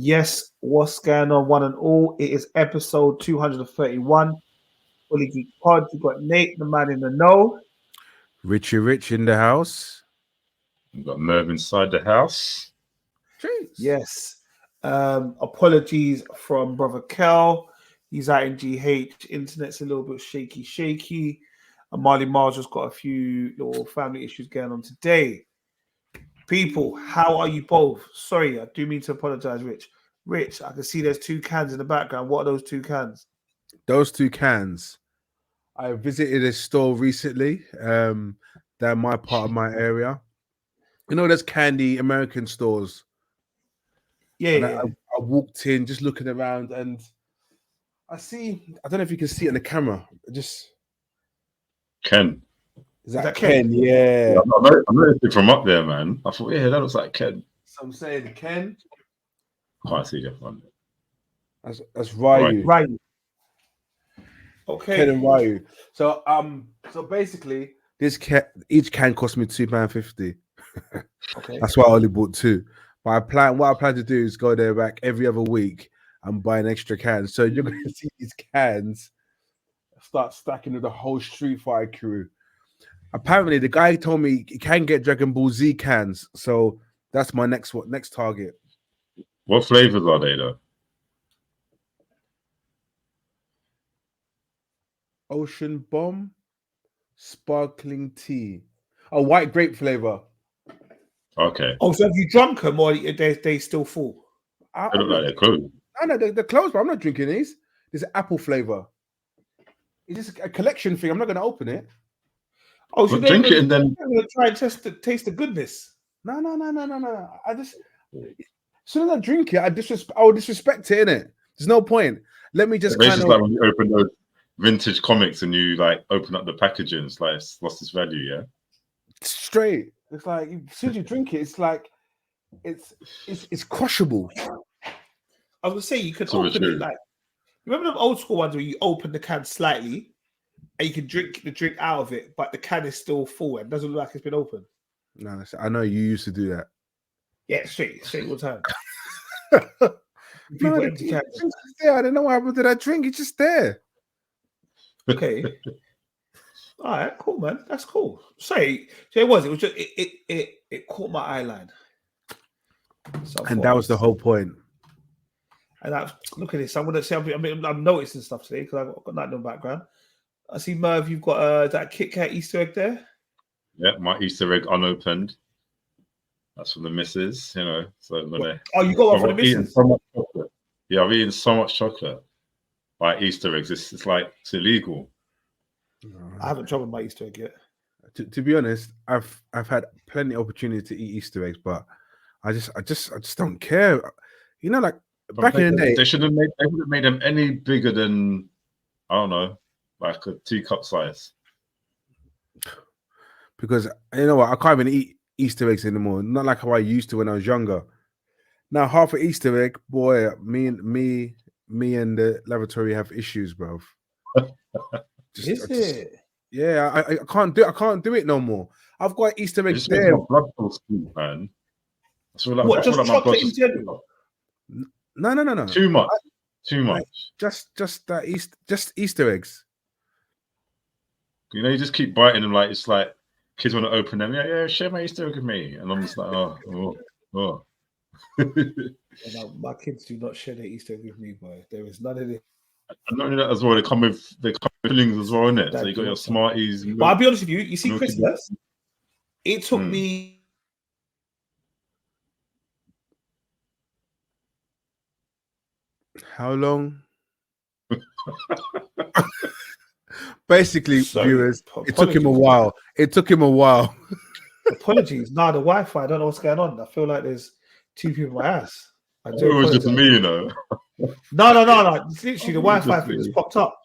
Yes, what's going on, one and all? It is episode 231. Fully Geek Pod. You got Nate, the man in the know. Richie Rich in the house. We've got Merv inside the house. Jeez. Yes. Apologies from brother Kel. He's out in GH. Internet's a little bit shaky. And Marley Mars just got a few little family issues going on today. People, how are you both? Sorry, I do mean to apologize, Rich. Rich, I can see there's two cans in the background. What are those two cans? Those two cans. I visited a store recently. They're my part of my area. You know, there's candy American stores. Yeah. I walked in just looking around and I don't know if you can see it in the camera. Ken. Is that Ken? Yeah. I noticed it from up there, man. I thought, yeah, that looks like Ken. So I'm saying Ken. Can't see your front. That's Ryu. Ryu. Okay. Ken and Ryu. So basically each can cost me £2.50. Okay. That's why I only bought two. But what I plan to do is go there back every other week and buy an extra can. So you're going to see these cans start stacking with the whole Street Fighter crew. Apparently, the guy told me he can get Dragon Ball Z cans. So that's my next target. What flavors are they, though? Ocean Bomb, sparkling tea, a white grape flavor. Okay. Oh, so have you drunk them or they still full? They look like they're closed. No, they're closed, but I'm not drinking these. There's apple flavor. It's just a collection thing. I'm not going to open it. Oh, so drink it and then try and taste the goodness. No. I just, as soon as I drink it, I will disrespect it, innit? There's no point. Let me just it's like when you open those vintage comics and you like open up the packaging, it's like it's lost its value, yeah? Straight. It's like as soon as you drink it, it's like it's crushable. I was gonna say you could open it like, remember the old school ones where you open the can slightly and you can drink the drink out of it, but the can is still full and doesn't look like it's been opened. No, I know you used to do that. Yeah, straight all the time. No, empty cans. I don't know what happened to that drink. It's just there. Okay. All right, cool, man. That's cool. Sorry, so it was just it caught my eye line. So and that was the whole point. And look at this. I'm gonna say I'm noticing stuff today because I've got that in the background. I see Merv, you've got that Kit Kat Easter egg there. Yeah, my Easter egg unopened. That's for the missus, you know. So I'm gonna. Oh, you got one for the missus? So much chocolate. Yeah, I've eaten so much chocolate. Like Easter eggs, it's like it's illegal. I haven't tried my Easter egg yet. To be honest, I've had plenty of opportunity to eat Easter eggs, but I just don't care. You know, like back in the day, they would have made them any bigger than, I don't know, like a teacup size. Because you know what, I can't even eat Easter eggs anymore. Not like how I used to when I was younger. Now half an Easter egg, boy, me and the laboratory have issues, bro. Yeah, I can't do it no more. I've got Easter eggs there. Blood sweet, man. What, just chocolate in general? No. Too much. Just that Easter eggs. You know, you just keep biting them like it's like kids want to open them. Yeah, share my Easter egg with me, and I'm just like, oh. My kids do not share their Easter egg with me, boy. There is none of it. And not only that as well, they come with fillings as well, innit? So you got your Smarties. But I'll be honest with you. You see, Christmas. It took me. How long? Basically, viewers, it took him a while. Apologies. Nah, the Wi-Fi. I don't know what's going on. I feel like there's two people in my ass. It was just me, you know. No. It's literally the Wi-Fi thing just popped up.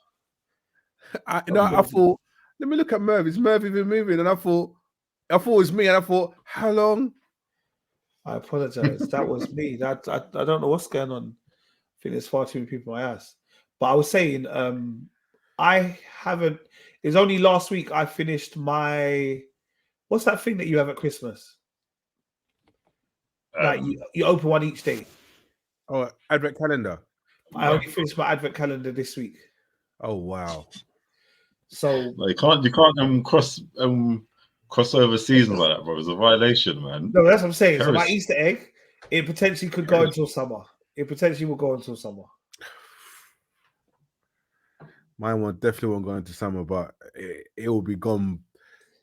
I thought, let me look at Merv. Is Merv even moving? And I thought it was me. And I thought, how long? I apologize. That was me. I don't know what's going on. I think there's far too many people in my ass. But I was saying, I haven't. It's only last week I finished my. What's that thing that you have at Christmas? Like you open one each day. Oh, advent calendar. I only finished my advent calendar this week. Oh wow. So Like, you can't cross over seasons like that, bro. It's a violation, man. no, that's what I'm saying. So my Heresy. Easter egg, it potentially could go until summer. It potentially will go until summer. Mine definitely won't go into summer, but it will be gone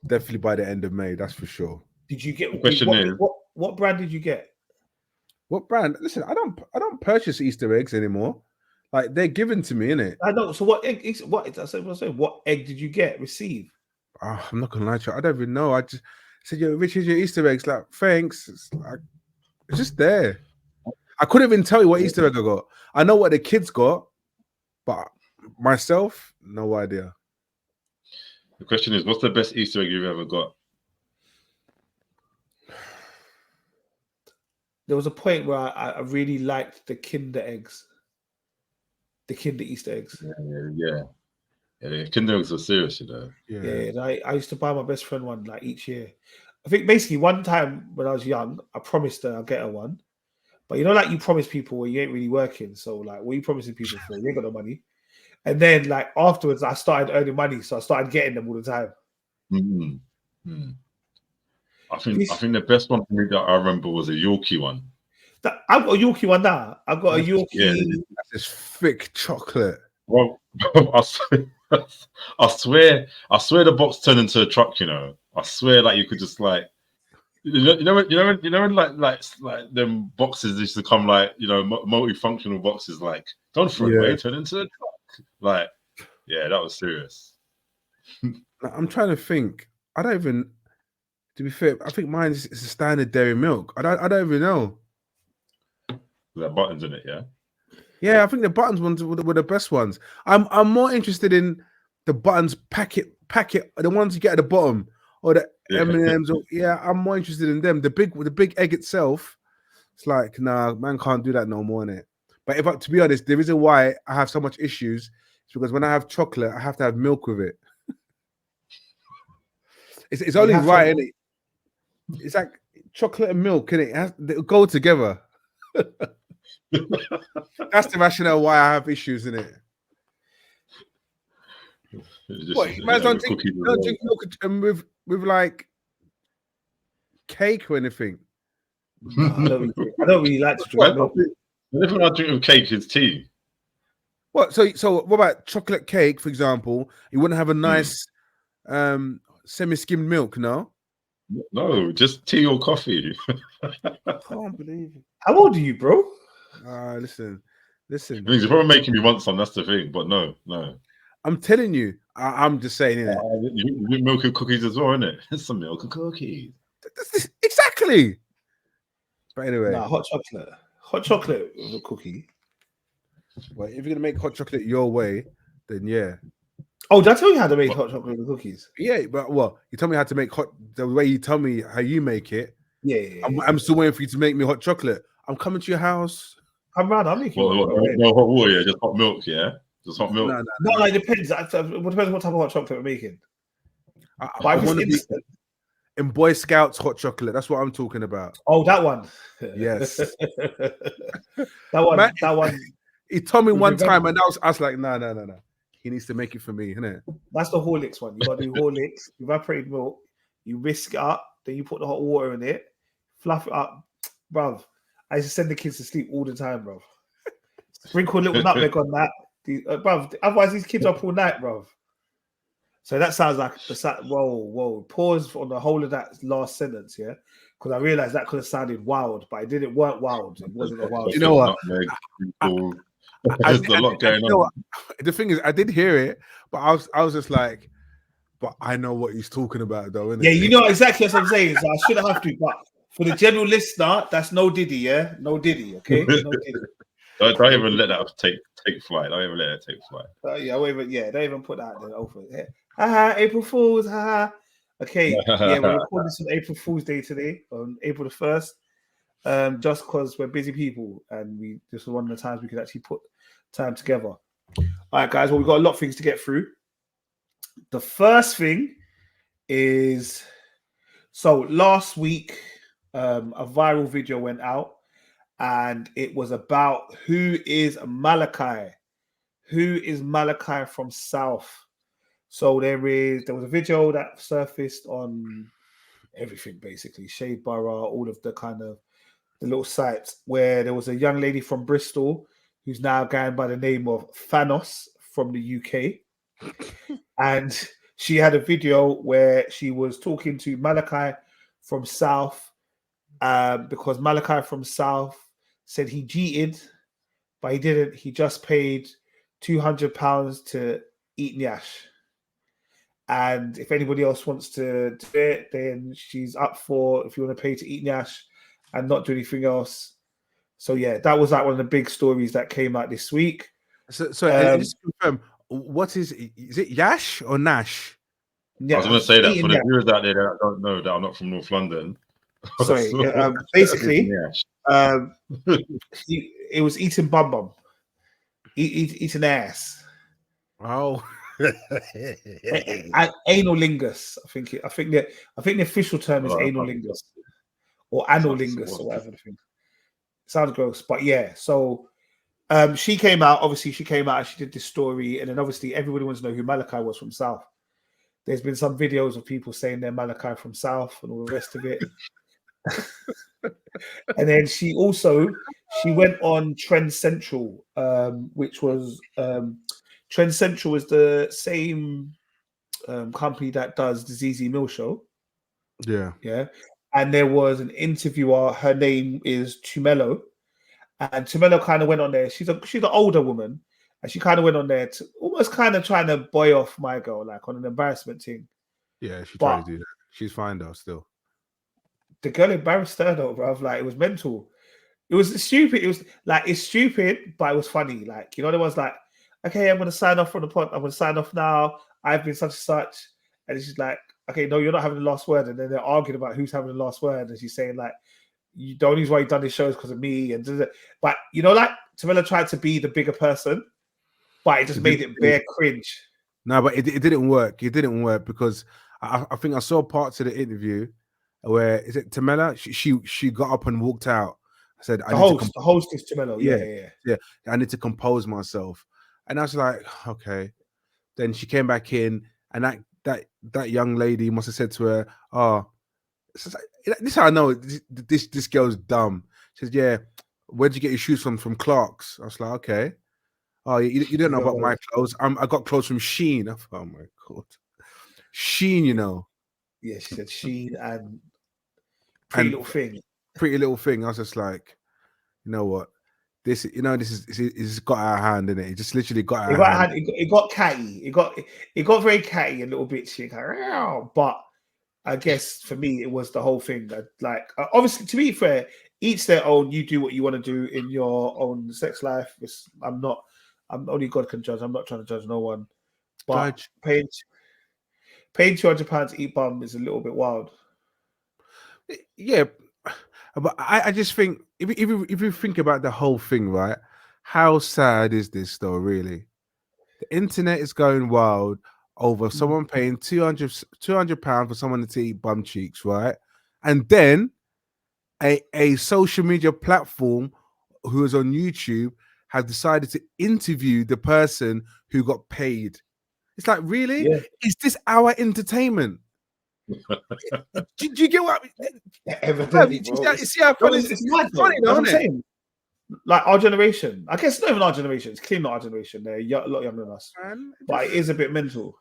definitely by the end of May. That's for sure. Did you get The question is, what brand did you get? What brand? Listen, I don't purchase Easter eggs anymore. Like they're given to me, innit? I know. So what egg? What egg did you receive? Oh, I'm not gonna lie to you. I don't even know. I just said, "Yo, Richard, your Easter eggs." Like, thanks. It's just there. I couldn't even tell you what Easter egg I got. I know what the kids got, but myself, no idea. the question is, what's the best Easter egg you've ever got? There was a point where I really liked the Kinder eggs, the Kinder Easter eggs. Yeah. The Kinder eggs are serious, you know. Yeah, and I used to buy my best friend one like each year. I think basically one time when I was young, I promised her I'll get her one. But you know, like you promise people when you ain't really working. So like, what are you promising people for? You ain't got no money. And then like afterwards, I started earning money, so I started getting them all the time. Mm-hmm. I think the best one for me that I remember was a Yorkie one. I've got a Yorkie one now. I've got a Yorkie. Yeah, that's this thick chocolate. Well, I swear the box turned into a truck. You know, I swear, like you could just like, when like them boxes used to come like, you know, multifunctional boxes. Like, don't throw it away, turn into a truck. Like, yeah, that was serious. I'm trying to think. I don't even. To be fair, I think mine is a standard dairy milk. I don't even know. There are buttons in it, yeah. Yeah, I think the buttons ones were the best ones. I'm more interested in the buttons packet, the ones you get at the bottom, or the M&Ms. Yeah, I'm more interested in them. The big egg itself, it's like, nah, man can't do that no more, innit? But to be honest, the reason why I have so much issues is because when I have chocolate, I have to have milk with it. It's only right, innit? It's like chocolate and milk, innit? They go together. That's the rationale why I have issues in it. What, you man's don't drink milk with like cake or anything? No, I don't really like to drink milk. The only thing I drink with cake is tea. What? So what about chocolate cake, for example? You wouldn't have a nice semi-skimmed milk, no? No, just tea or coffee. I can't believe it. How old are you, bro? Listen. You're probably making me want some. That's the thing. But no. I'm telling you. I'm just saying, innit? You drink milk and cookies as well, innit? It's some milk and cookies. Exactly. But anyway, hot chocolate with a cookie. Well, if you're gonna make hot chocolate your way, then yeah. Oh, did I tell you how to make hot chocolate with cookies? Yeah, but you tell me how to make the way you tell me how you make it. Yeah. I'm still waiting for you to make me hot chocolate. I'm coming to your house. Come round, I'll make you. No hot water, yeah, just hot milk, yeah. Just hot milk. No, like it depends. It depends what type of hot chocolate we're making. I want to be in Boy Scouts hot chocolate. That's what I'm talking about. Oh, that one. Yes. that one. Man, that one. He told me one time, and I was like, no. He needs to make it for me, innit? That's the Horlicks one. You got to do Horlicks, evaporated milk. You whisk it up, then you put the hot water in it, fluff it up, bruv. I used to send the kids to sleep all the time, bruv. Sprinkle a little nutmeg on that, bruv. Otherwise, these kids are up all night, bruv. So that sounds like whoa. Pause on the whole of that last sentence, yeah, because I realized that could have sounded wild, but it weren't wild. It wasn't a wild. You know what? There's a lot going on. The thing is, I did hear it, but I was just like, but I know what he's talking about, though. Innit? Yeah, you know exactly what I'm saying. So I shouldn't have to, but for the general listener, that's no Diddy, yeah, no Diddy, okay. No Diddy. Don't even let that take flight. Don't even let it take flight. Don't even put that there over there. April Fools, Okay, yeah, we're recording this on April Fool's Day today, on April the 1st. Just because we're busy people and this was one of the times we could actually put time together. All right, guys, well, we've got a lot of things to get through. The first thing is, so last week, a viral video went out and it was about who is Malachi. Who is Malachi from South? So there was a video that surfaced on everything, basically Shade Borough, all of the kind of the little sites, where there was a young lady from Bristol who's now going by the name of Thanos from the UK, and she had a video where she was talking to Malachi from South, because Malachi from South said he cheated, but he didn't. He just paid £200 to eat Nyash. And if anybody else wants to do it, then she's up for, if you want to pay to eat Nyash and not do anything else. So yeah, that was like one of the big stories that came out this week. So just to confirm, what is it Yash or Nash? I was going to say that for the viewers out there that don't know that I'm not from North London. Sorry, basically, it was eating bum bum, eating ass. Oh, Analingus. I think the official term is analingus or analingus or whatever the thing. Sounds gross, but yeah. So she came out. Obviously, she came out and she did this story, and then obviously everybody wants to know who Malachi was from South. There's been some videos of people saying they're Malachi from South and all the rest of it. And then she went on Trend Central, which was Trend Central is the same company that does the ZZ Mill show. Yeah. And there was an interviewer. Her name is Tumelo, and Tumelo kind of went on there. She's an older woman, and she kind of went on there to almost kind of trying to boy off my girl, like on an embarrassment thing. Yeah, she tried to do that. She's fine though, still. The girl embarrassed her though, bro. Like, it was mental. It was stupid. It was like, it's stupid, but it was funny. Like, you know, there was like, okay, I'm going to sign off from the pod. I'm going to sign off now. I've been such and such. And she's like, okay, no, you're not having the last word. And then they're arguing about who's having the last word. And she's saying like, the only reason why you've done this show is because of me. But, you know, like, Tamela tried to be the bigger person, but it just made it bare cringe. No, but it didn't work. It didn't work because I think I saw parts of the interview where, is it Tamela? She got up and walked out. I said, the host is Tamela. Yeah. I need to compose myself. And I was like, okay. Then she came back in, and that young lady must have said to her, "Oh, this is how I know this girl's dumb." She says, "Yeah, where'd you get your shoes from? From Clark's?" I was like, "Okay." "Oh, you don't know about my clothes. I got clothes from Shein." I thought, "Oh my god, Shein, you know." Yeah, she said Shein and Pretty Little Thing. Pretty Little Thing. I was just like, you know what? This is got out of hand, innit? It just literally got out of hand. It got catty. It got very catty, a little bit shit. But I guess for me, it was the whole thing. That, like, obviously, to be fair, each their own. You do what you want to do in your own sex life. I'm only God can judge. I'm not trying to judge no one. But paying £200 to eat bum is a little bit wild. Yeah. But I just think if you think about the whole thing, right? How sad is this though, really? The internet is going wild over someone paying £200 for someone to eat bum cheeks, right? And then a social media platform who is on YouTube have decided to interview the person who got paid. It's like, really? Yeah. Is this our entertainment? do you get what I mean? Evidently, bro. See how funny it's funny, though, isn't it? Like, our generation. I guess it's not even our generation. It's clearly not our generation. They're a lot younger than us. Man, but it is a bit mental.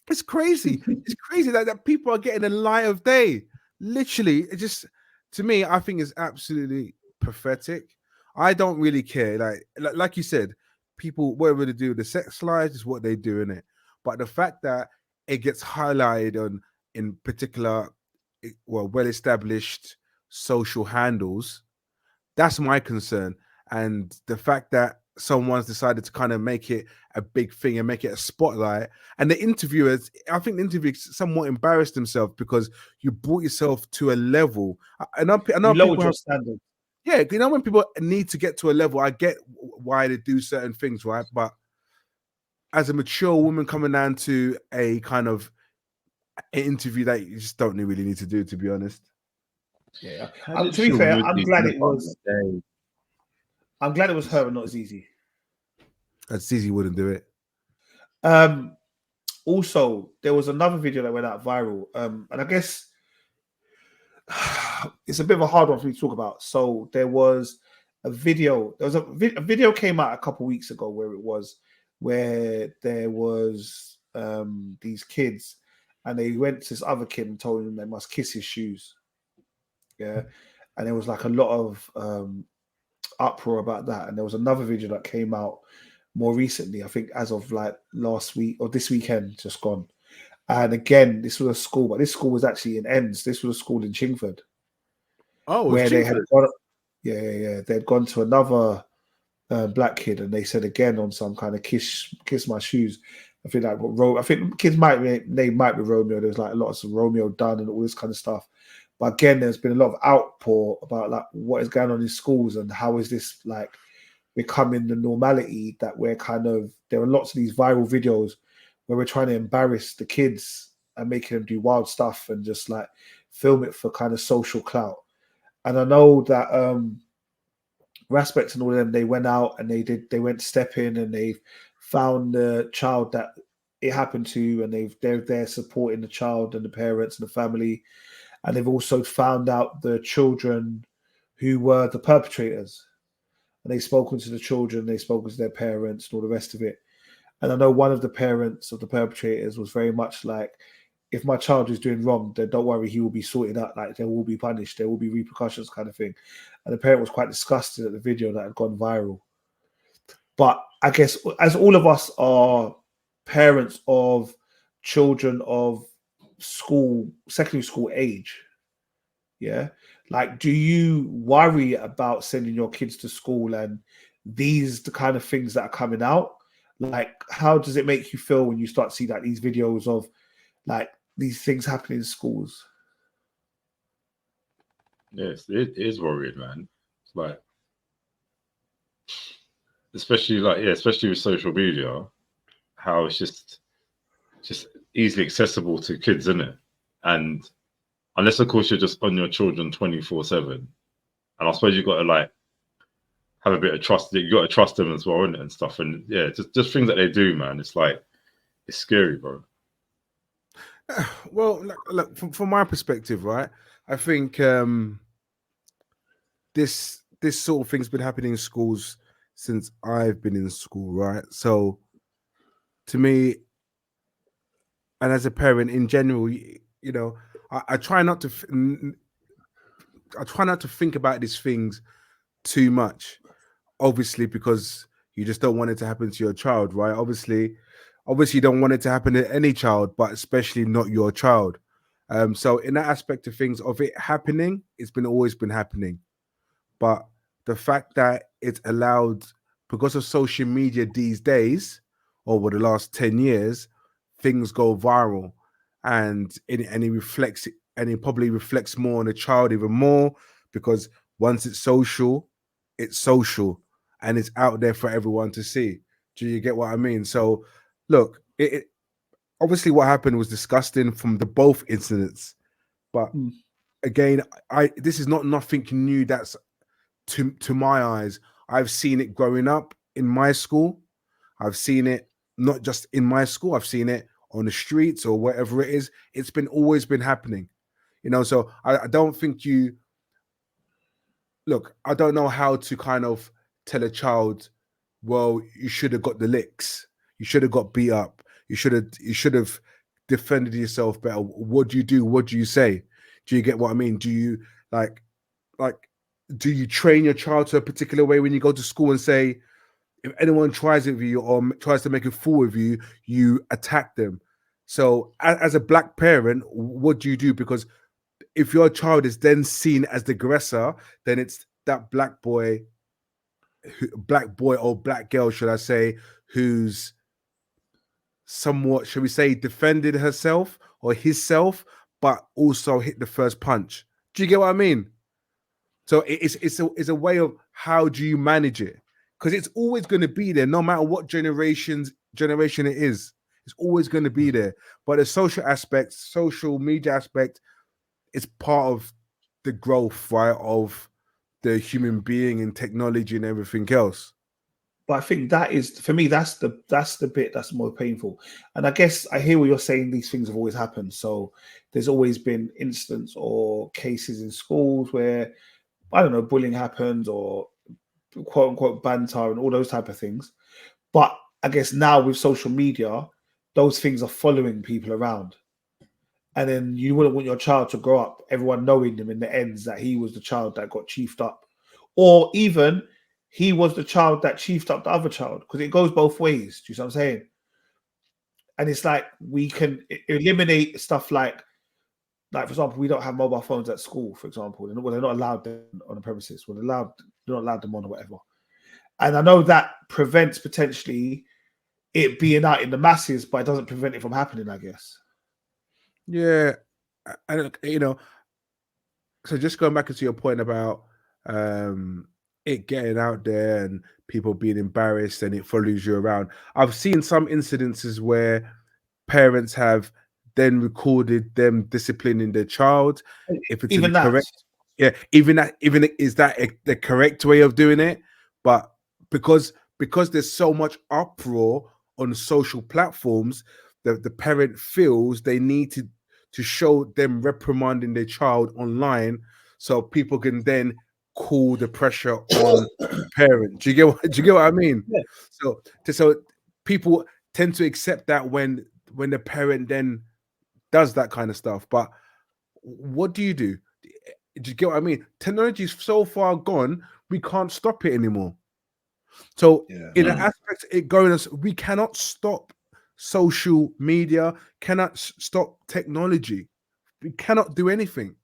It's crazy. It's crazy that people are getting the light of day. Literally, it just, to me, I think it's absolutely pathetic. I don't really care. Like you said, people, whatever they do, the sex lives is what they do, innit? But the fact that it gets highlighted in particular, well-established social handles, that's my concern. And the fact that someone's decided to kind of make it a big thing and make it a spotlight, and the interviewers, I think the interviewer somewhat embarrassed himself because you brought yourself to a level. I know people have standards. Yeah, you know, when people need to get to a level, I get why they do certain things, right? But as a mature woman coming down to a kind of interview that you just don't really need to do, to be honest. Yeah, to be fair, I'm glad it was. I'm glad it was her and not Zizi. Zizi wouldn't do it. Also, there was another video that went out viral, and I guess it's a bit of a hard one for me to talk about. So there was a video. There was a video came out a couple of weeks ago where there was these kids, and they went to this other kid and told him they must kiss his shoes. Yeah, and there was like a lot of uproar about that. And there was another video that came out more recently, I think as of like last week or this weekend, just gone. And again, this was a school, but this school was actually in Ends. This was a school in Chingford. Oh, where they had gone, they had gone to another black kid, and they said again on some kind of kiss my shoes. I think like I think kids might be Romeo. There's like a lot of Romeo done and all this kind of stuff. But again, there's been a lot of outpour about like what is going on in schools and how is this like becoming the normality that we're kind of. There are lots of these viral videos where we're trying to embarrass the kids and making them do wild stuff and just like film it for kind of social clout. And I know that Raspect and all of them, they went out and they went step in and they found the child that it happened to, and they're there supporting the child and the parents and the family. And they've also found out the children who were the perpetrators. And they've spoken to the children, they've spoken to their parents and all the rest of it. And I know one of the parents of the perpetrators was very much like, if my child is doing wrong, then don't worry, he will be sorted out. Like, they will be punished, there will be repercussions, kind of thing. And the parent was quite disgusted at the video that had gone viral. But I guess as all of us are parents of children of secondary school age, yeah, like, do you worry about sending your kids to school and the kind of things that are coming out? Like, how does it make you feel when you start to see like these videos of like these things happening in schools? Yes, it is worried, man. It's like, especially with social media, how it's just easily accessible to kids, isn't it? And unless, of course, you're just on your children 24/7, and I suppose you've got to like have a bit of trust. You got to trust them as well, innit, and stuff. And yeah, just things that they do, man. It's like, it's scary, bro. Well, look from my perspective, right? I think this sort of thing's been happening in schools since I've been in school, right? So to me, and as a parent in general, you know, I try not to think about these things too much, obviously, because you just don't want it to happen to your child, right? Obviously you don't want it to happen to any child, but especially not your child. So in that aspect of things, of it happening, it's always been happening. But the fact that it's allowed, because of social media these days, over the last 10 years, things go viral, and it probably reflects more on the child even more, because once it's social, and it's out there for everyone to see. Do you get what I mean? So look, it obviously what happened was disgusting from the both incidents, but again, this is not nothing new. That's to my eyes. I've seen it growing up in my school. I've seen it not just in my school. I've seen it on the streets or wherever it is. It's always been happening, you know. So I don't think I don't know how to kind of tell a child, well, you should have got the licks, you should have got beat up, you should have defended yourself better. What do you do? What do you say? Do you get what I mean? Do you like do you train your child to a particular way when you go to school and say, if anyone tries it with you or tries to make a fool of you, you attack them? So as a black parent, what do you do? Because if your child is then seen as the aggressor, then it's that black boy or black girl, should I say, who's somewhat, should we say, defended herself or himself, but also hit the first punch. Do you get what I mean? So it's a way of how do you manage it? Because it's always going to be there, no matter what generation it is. It's always going to be there. But the social media aspect, is part of the growth, right, of the human being and technology and everything else. But I think that is, for me, that's the bit that's more painful. And I guess I hear what you're saying. These things have always happened. So there's always been incidents or cases in schools where, I don't know, bullying happens or quote unquote banter and all those type of things. But I guess now with social media, those things are following people around. And then you wouldn't want your child to grow up, everyone knowing him in the ends that he was the child that got chiefed up. Or even he was the child that chiefed up the other child, because it goes both ways. Do you see what I'm saying? And it's like we can eliminate stuff like for example, we don't have mobile phones at school, for example. They're not allowed them on the premises. They're not allowed them on or whatever. And I know that prevents potentially it being out in the masses, but it doesn't prevent it from happening, I guess. Yeah, and so just going back to your point about it getting out there and people being embarrassed and it follows you around. I've seen some incidences where parents have then recorded them disciplining their child. If it's even correct, yeah, even is that the correct way of doing it? But because there's so much uproar on social platforms, that the parent feels they need to show them reprimanding their child online, so people can then call the pressure on the parent. Do you get what I mean? Yeah. So people tend to accept that when the parent then does that kind of stuff. But what do? Do you get what I mean? Technology is so far gone, we can't stop it anymore. So in an aspect, we cannot stop social media, cannot stop technology. We cannot do anything.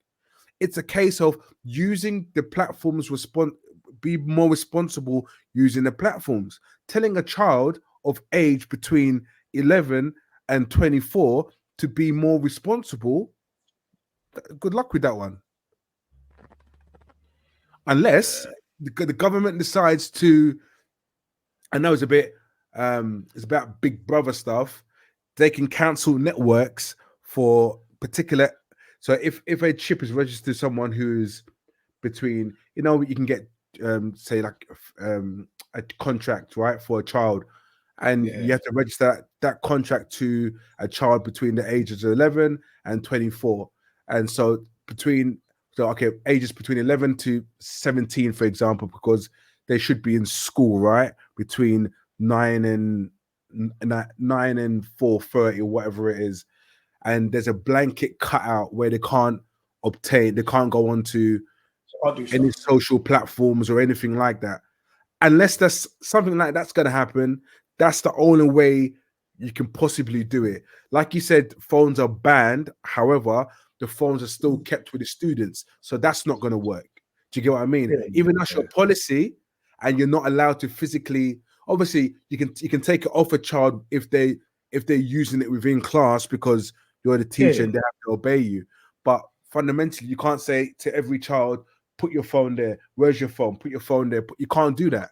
It's a case of using the platforms, be more responsible using the platforms. Telling a child of age between 11 and 24 to be more responsible, good luck with that one. Unless the government decides to, I know it's about Big Brother stuff, they can cancel networks for particular. So if a chip is registered to someone who's between, you can get say like a contract, right, for a child, and you have to register that contract to a child between the ages of 11 and 24. And so ages between 11 to 17, for example, because they should be in school, right, between 9 and 4:30 or whatever it is. And there's a blanket cutout where they can't go on to any social platforms or anything like that. Unless there's something like that's going to happen, that's the only way you can possibly do it. Like you said, phones are banned. However, the phones are still kept with the students. So that's not going to work. Do you get what I mean? Even that's your policy, and you're not allowed to physically, obviously, you can take it off a child if they're using it within class because you're the teacher and they have to obey you. But fundamentally, you can't say to every child, put your phone there. Where's your phone? Put your phone there. You can't do that.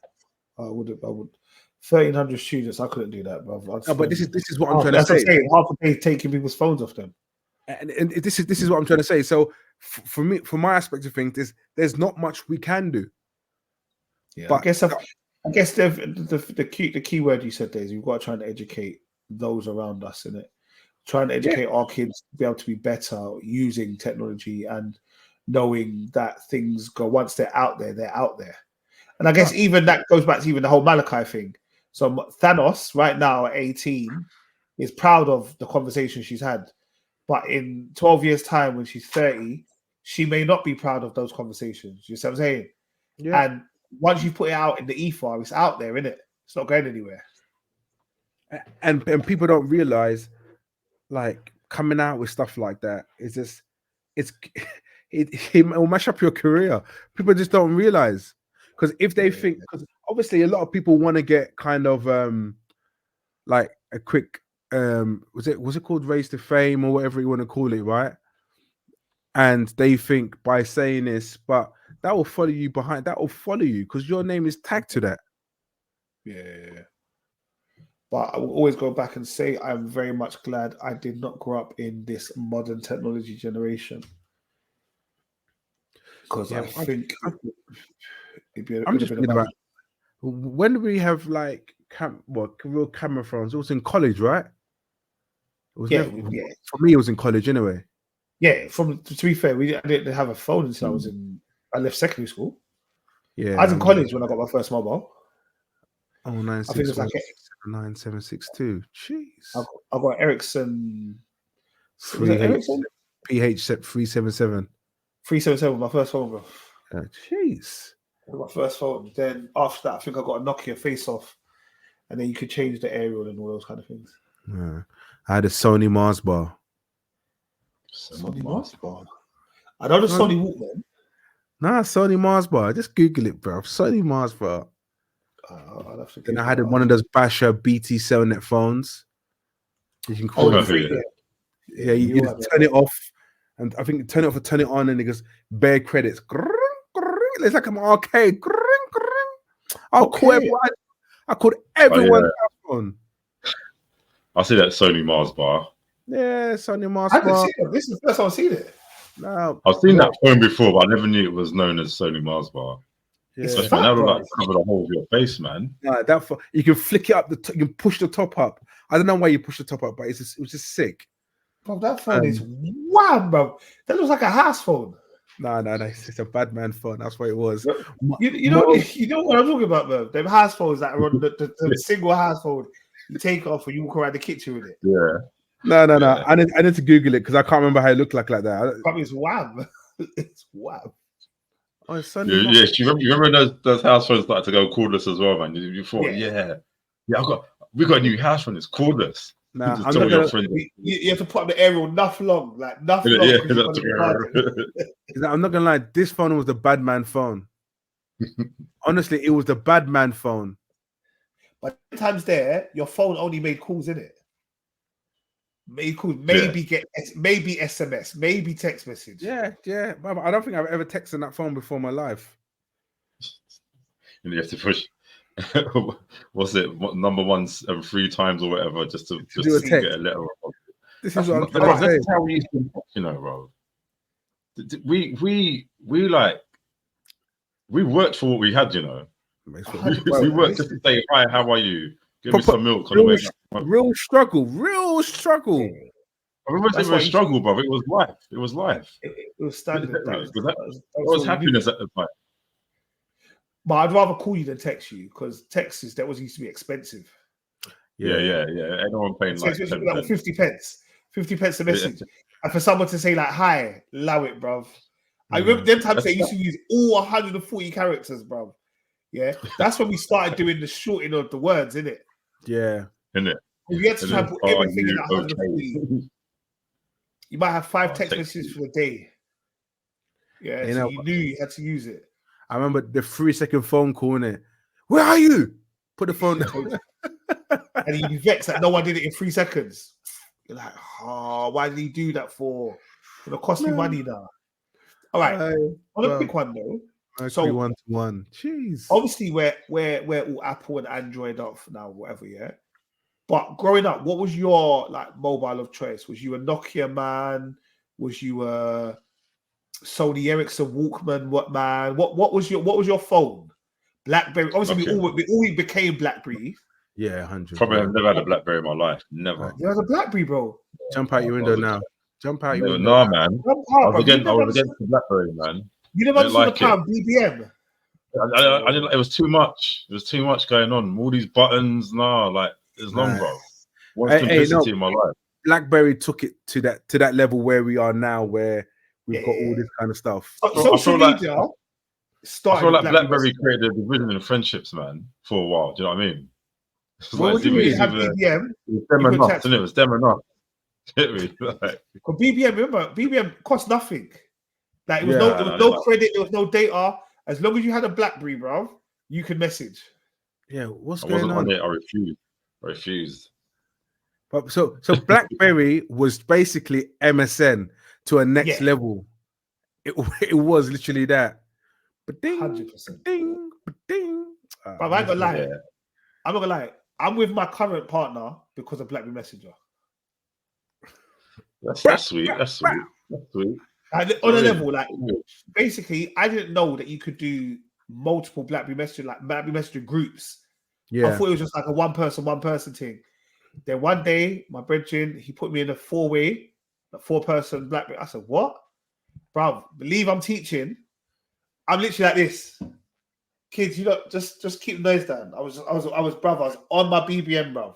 I would. 1,300 students, I couldn't do that, bro. No, but this is what I'm trying to say. That's what I'm saying. Half a day taking people's phones off them. And this is what I'm trying to say. So for me, from my aspect of things, there's not much we can do. Yeah, but I guess the key word you said there is we've got to try and educate those around us, in it. Trying to educate our kids to be able to be better using technology and knowing that things go, once they're out there, they're out there. And I guess even that goes back to even the whole Malachi thing. So Thanos right now at 18 is proud of the conversation she's had. But in 12 years' time, when she's 30, she may not be proud of those conversations. You see what I'm saying? Yeah. And once you put it out in the ether, it's out there, isn't it? It's not going anywhere. And people don't realize, like, coming out with stuff like that is just it will mash up your career. People just don't realize, because if they think, because obviously a lot of people want to get kind of like a quick was it called raise to fame or whatever you want to call it, right? And they think by saying this, but that will follow you behind. That will follow you because your name is tagged to that. Yeah. But I will always go back and say I'm very much glad I did not grow up in this modern technology generation. because I think I'm just thinking about when do we have like real camera phones? It was in college, right? It was Yeah, never, for me, it was in college anyway. Yeah, to be fair, I didn't have a phone until I left secondary school. Yeah, I was in college when I got my first mobile. Oh, I think it was like 9762. Jeez. I got Ericsson. Was it 3H, Ericsson? PH 377. 377 was my first phone, bro. Jeez. My first phone. Then after that, I think I got a Nokia Face Off, and then you could change the aerial and all those kind of things. Yeah. I had a Sony Mars bar. Sony Mars bar. I know the Sony Walkman. Nah, Sony Mars bar. Just Google it, bro. Sony Mars bar. Then I had one of those Basher BT7net phones. You can call it. Yeah, you just turn it off, and I think turn it off or turn it on, and it goes bare credits. It's like an arcade. I called everyone phone. I see that Sony Mars bar. Yeah, Sony Mars bar. I didn't see it. This is the first time I've seen it. No, I've seen that phone before, but I never knew it was known as Sony Mars bar. Yeah. It's fat, that would like cover the whole of your face, man. Nah, you can flick it up. You can push the top up. I don't know why you push the top up, but it was just sick. Bro, that phone is wow, bro. That looks like a house phone. No, it's a bad man phone. That's what it was. You know what I'm talking about, bro. Them house phones that are on the single house phone. You take it off and you walk around the kitchen with it. Yeah. No. Yeah. I need to Google it because I can't remember how it looked like that. Probably it's wham. It's wham. Oh, it's you remember those house phones started to go cordless as well, man. You thought, we got a new house phone. It's cordless. Nah, I'm not gonna, you have to put up the aerial enough long. I'm not gonna lie. This phone was the bad man phone. Honestly, it was the bad man phone. But sometimes your phone only made calls in it. Maybe SMS, maybe text message. Yeah. But I don't think I've ever texted that phone before in my life. And you have to push. What's it? Number 1 3 times or whatever, just to get a letter. This is what I'm trying to say. That's how we used to, bro. We worked for what we had, We worked just to say hi. How are you? Give me some milk. Real struggle. I remember it was struggle, bro. It was life. It was standard. That was happiness at the time. But I'd rather call you than text you because texts used to be expensive. Yeah. Anyone paying like 50 pence a message, and for someone to say like "hi," allow it, bruv. I remember them times they used to use all 140 characters, bruv. Yeah, that's when we started doing the shorting of the words, innit? Yeah, innit? You had to try and put everything in that 140. You might have 5 text messages for the day. Yeah, so you knew you had to use it. I remember the 3-second phone call, innit? Where are you? Put the phone down. And you'd be vexed that no one did it in 3 seconds. You're like, oh, why did he do that for? It'll cost me money now. All right. On a quick one though. So 1-to-1. Jeez. Obviously, we're all Apple and Android off now, whatever, yeah. But growing up, what was your like mobile of choice? Was you a Nokia man? Was you a Sony Ericsson Walkman? What was your phone? BlackBerry. Obviously, we all became BlackBerry. Yeah, 100. Probably I've never had a BlackBerry in my life. Never. You had a BlackBerry, bro. Jump out your window now. Jump out your window. No, man. I was against the BlackBerry, man. You never understood the pound BBM. I didn't. It was too much. There was too much going on. All these buttons. It's long, bro. What's simplicity in my life? BlackBerry took it to that level where we are now, where we've got all this kind of stuff. Social media. I feel like BlackBerry created a division in friendships, man, for a while. Do you know what I mean? What do you mean? Have BBM? It was them and us, and it was them and us. Get me? Because BBM, remember, BBM cost nothing. Like there was no credit, there was no data. As long as you had a BlackBerry, bro, you could message. Yeah, what's going wasn't on? It. I refused. But so BlackBerry was basically MSN to a next level. It was literally that. But ding, 100%. Ding. But I ain't gonna lie. Yeah. I'm not gonna lie. I'm with my current partner because of BlackBerry Messenger. That's sweet. That's sweet. Like, on a level, like basically, I didn't know that you could do multiple BlackBerry Messenger groups. Yeah. I thought it was just like a one person thing. Then one day, my brethren, he put me in a 4-person BlackBerry. I said, "What, bro? Believe I'm teaching? I'm literally like this, kids. You know, just keep the noise down. I was, brother. I was on my BBM, bro.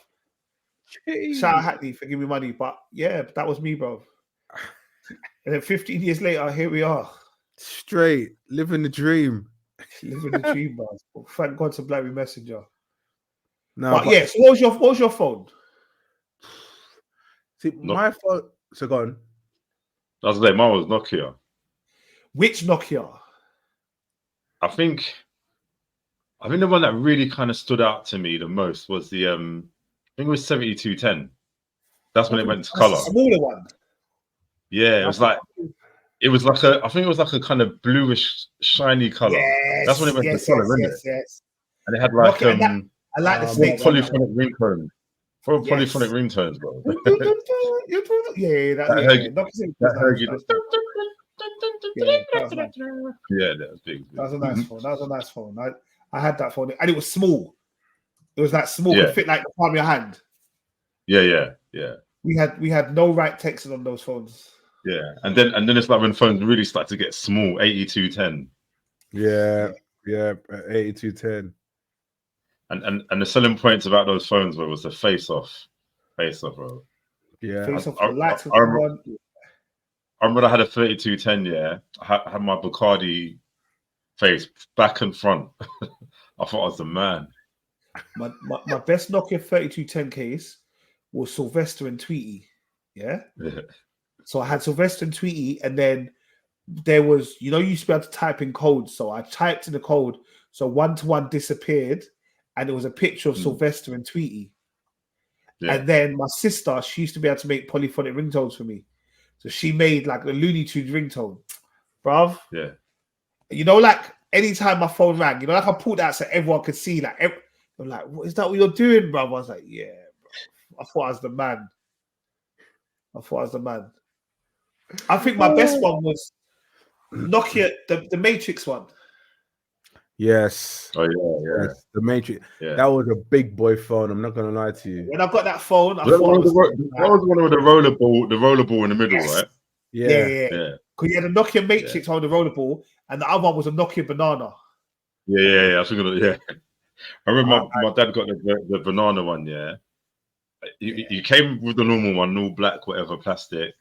Shout out Hackney for giving me money, but yeah, that was me, bro. And then 15 years later, here we are. Straight, living the dream. Living the dream, bro. Thank God to BlackBerry Messenger. No, but yeah, so what was your phone? See, my phone. So go on. I was like, mine was Nokia. Which Nokia? I think the one that really kind of stood out to me the most was the I think it was 7210. That's when it went to color. The smaller one. Yeah, it was like I think it was like a kind of bluish, shiny color. Yes, that's when it went to color, wasn't it? Yes. And it had like I like the snake polyphonic ringtones. Polyphonic ringtones, bro. That was big. That was a nice phone. That was a nice phone. I had that phone, and it was small. It was like small, could fit like the palm of your hand. Yeah. We had no right texting on those phones. Yeah, and then it's like when phones really start to get small, 8210. Yeah, 8210. And the selling points about those phones was the face off, bro. Yeah, I remember I had a 3210. Yeah, I had my Bacardi face back and front. I thought I was the man. My best Nokia 3210 case was Sylvester and Tweety. Yeah. So I had Sylvester and Tweety, and then there was, you used to be able to type in codes. So I typed in the code, so 1-to-1 disappeared, and it was a picture of Sylvester and Tweety. Yeah. And then my sister, she used to be able to make polyphonic ringtones for me. So she made like a Looney Tunes ringtone, bruv. Yeah. Like anytime my phone rang, like I pulled out so everyone could see. Like, I'm like, what is that? What you're doing, bruv? I was like, yeah, bro. I thought I was the man. I think my best one was Nokia, the Matrix one. Yes. Oh yeah. Yes. The Matrix. Yeah. That was a big boy phone. I'm not gonna lie to you. When I got that phone, that was the one with the rollerball in the middle, yes. right? Yeah. Because you had a Nokia Matrix on the rollerball, and the other one was a Nokia Banana. Yeah. I was thinking, yeah. I remember my dad got the banana one. Yeah. He came with the normal one, all black, whatever, plastic.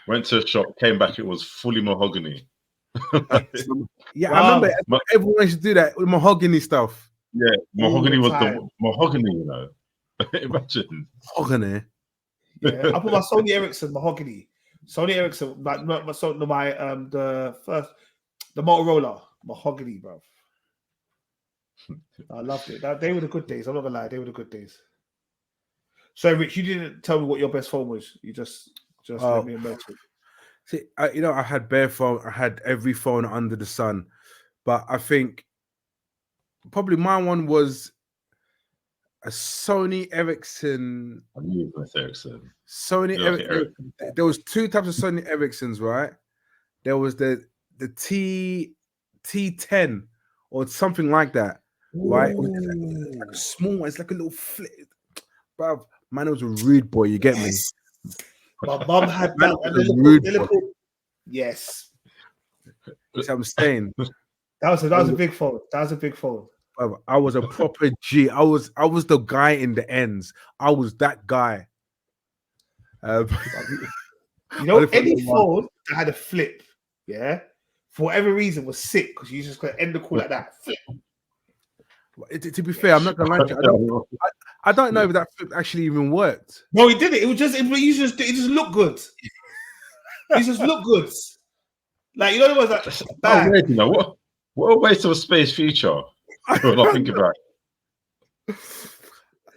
Went to a shop, came back, it was fully mahogany. Yeah, I remember everyone used to do that with mahogany stuff. Yeah, mahogany was the mahogany, Imagine. Mahogany. Yeah, I put my Sony Ericsson mahogany. Sony Ericsson, like the Motorola mahogany, bro. I loved it. They were the good days. I'm not gonna lie, they were the good days. So, Rich, you didn't tell me what your best phone was. You just let me know. See, I had bare phone. I had every phone under the sun, but I think probably my one was a Sony Ericsson. I knew it was Ericsson. Sony Ericsson. There was two types of Sony Ericssons, right? There was the T10 or something like that, right? It was like a small. It's like a little flip, bruv. Man, it was a rude boy. You get me? My mum had that. Yes. That's what I'm saying. That was a big phone. That was a big phone. I was a proper G. I was the guy in the ends. I was that guy. Any phone that had a flip, yeah, for whatever reason was sick because you just got to end the call like that. Flip. To be fair, I'm not gonna lie to you. I don't know if that flip actually even worked. No, it didn't. It was just it just looked good. It just looked good. Like it was like bad. What a waste of a space feature. When I think about it.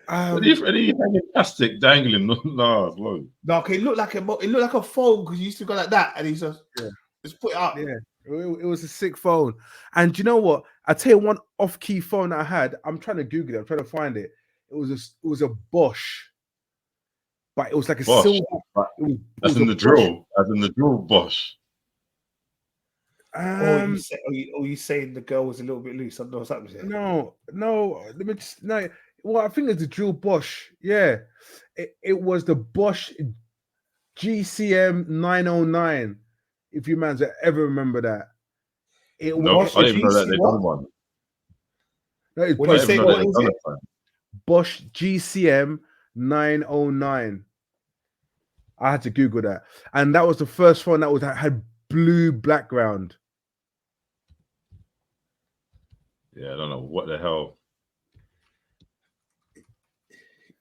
Any plastic dangling? No. Okay, it looked like a phone because you used to go like that, and he's just put it up. Yeah. It was a sick phone. And do you know what? I tell you one off-key phone that I had. I'm trying to Google it. I'm trying to find it. It was a Bosch, but it was like a Bosch. silver. As in the drill Bosch. Um, Or you saying the girl was a little bit loose? I don't know what's happening there. no. Let me just no. Well, I think it's the Drill Bosch. Yeah, it was the Bosch GCM 909. If you man's ever remember that, it No, was I didn't even know that GC they've what? done one. no, it's What I do you Bosch, didn't say? even know What that they've was done it? it. Bosch GCM 909. I had to Google that, and that was the first one that had blue background. Yeah, I don't know what the hell.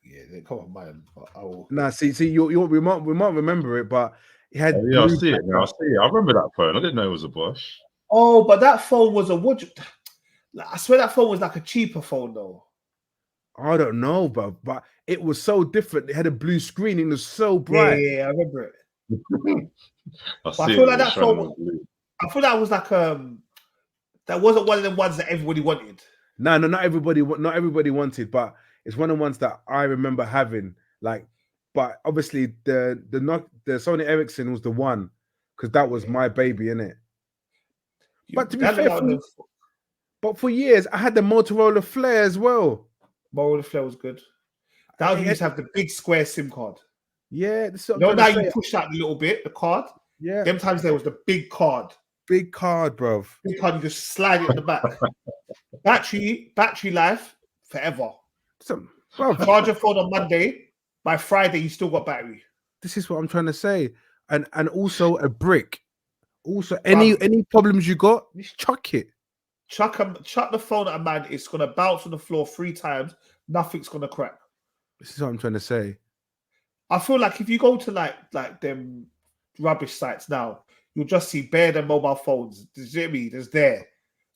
Yeah, come on, man. I will. Nah, see, we might remember it, but it had Oh, yeah, I blue see it now. I background. see it. I remember that phone. I didn't know it was a Bosch. Oh, but that phone was a wood. I swear that phone was like a cheaper phone though. I don't know, but it was so different. It had a blue screen. It was so Yeah, bright. yeah, I remember it. I But see I it. feel like It's that shining phone. all blue. I feel that was like that wasn't one of the ones that everybody wanted. No, not everybody wanted, but it's one of the ones that I remember having. Like, but obviously the Sony Ericsson was the one because that was my baby, innit? But to be fair, for years I had the Motorola Flare as well. Motorola Flare was good. That was when you used to have the big square SIM card. Yeah, this is what You I'm know, trying now to you say. push out a little bit, the card. Yeah, Them times there was the big card. big card, bro. Big card, you just slide it in the back. Battery life, forever. Charge your phone on Monday. By Friday, you still got battery. This is what I'm trying to say. And also a brick. Also, any problems you got, just chuck it. Chuck the phone at a man, it's gonna bounce on the floor 3 times, nothing's gonna crack. This is what I'm trying to say. I feel like if you go to like them rubbish sites now, you'll just see bare them mobile phones. Do you see what I mean? There's there.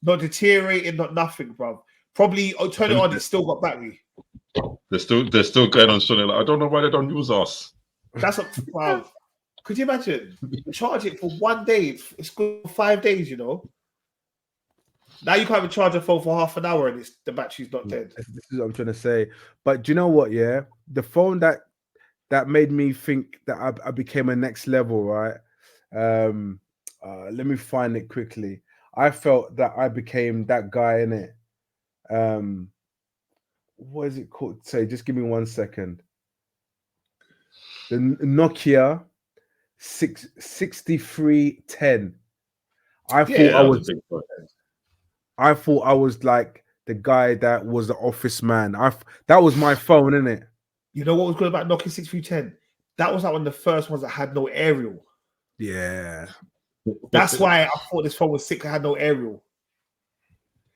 Not deteriorating, not nothing, bro. Probably turn it on, it's still got battery. They're still going on showing like, I don't know why they don't use us. That's what, bro. Could you imagine? Charge it for 1 day. It's good for 5 days, you know. Now you can't even charge a phone for half an hour and the battery's not dead. This is what I'm trying to say. But do you know what? Yeah, the phone that made me think that I became a next level, right? Let me find it quickly. I felt that I became that guy in it. What is it called? Say, just give me 1 second. The Nokia 6310. I thought I was like the guy that was the office man. That was my phone, innit? You know what was good about Nokia 6310? That was like one of the first ones that had no aerial. Yeah. That's why I thought this phone was sick. It had no aerial.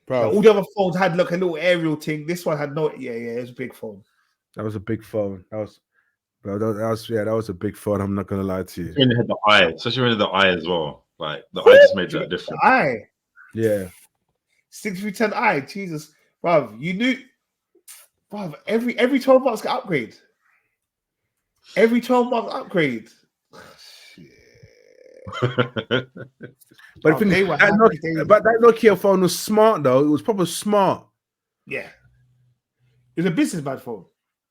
Bro, like all the other phones had like a little aerial thing. This one had no. Yeah, it was a big phone. That was a big phone. That was a big phone. I'm not gonna lie to you. When you had the eye, especially when you had the eye as well. Like the eye just made that difference. The eye. Yeah. 6310i, Jesus, bro. You knew, bro. Every 12 months got upgrade. Every 12 months upgrade. But that Nokia phone was smart though. It was proper smart. Yeah. It was a businessman phone.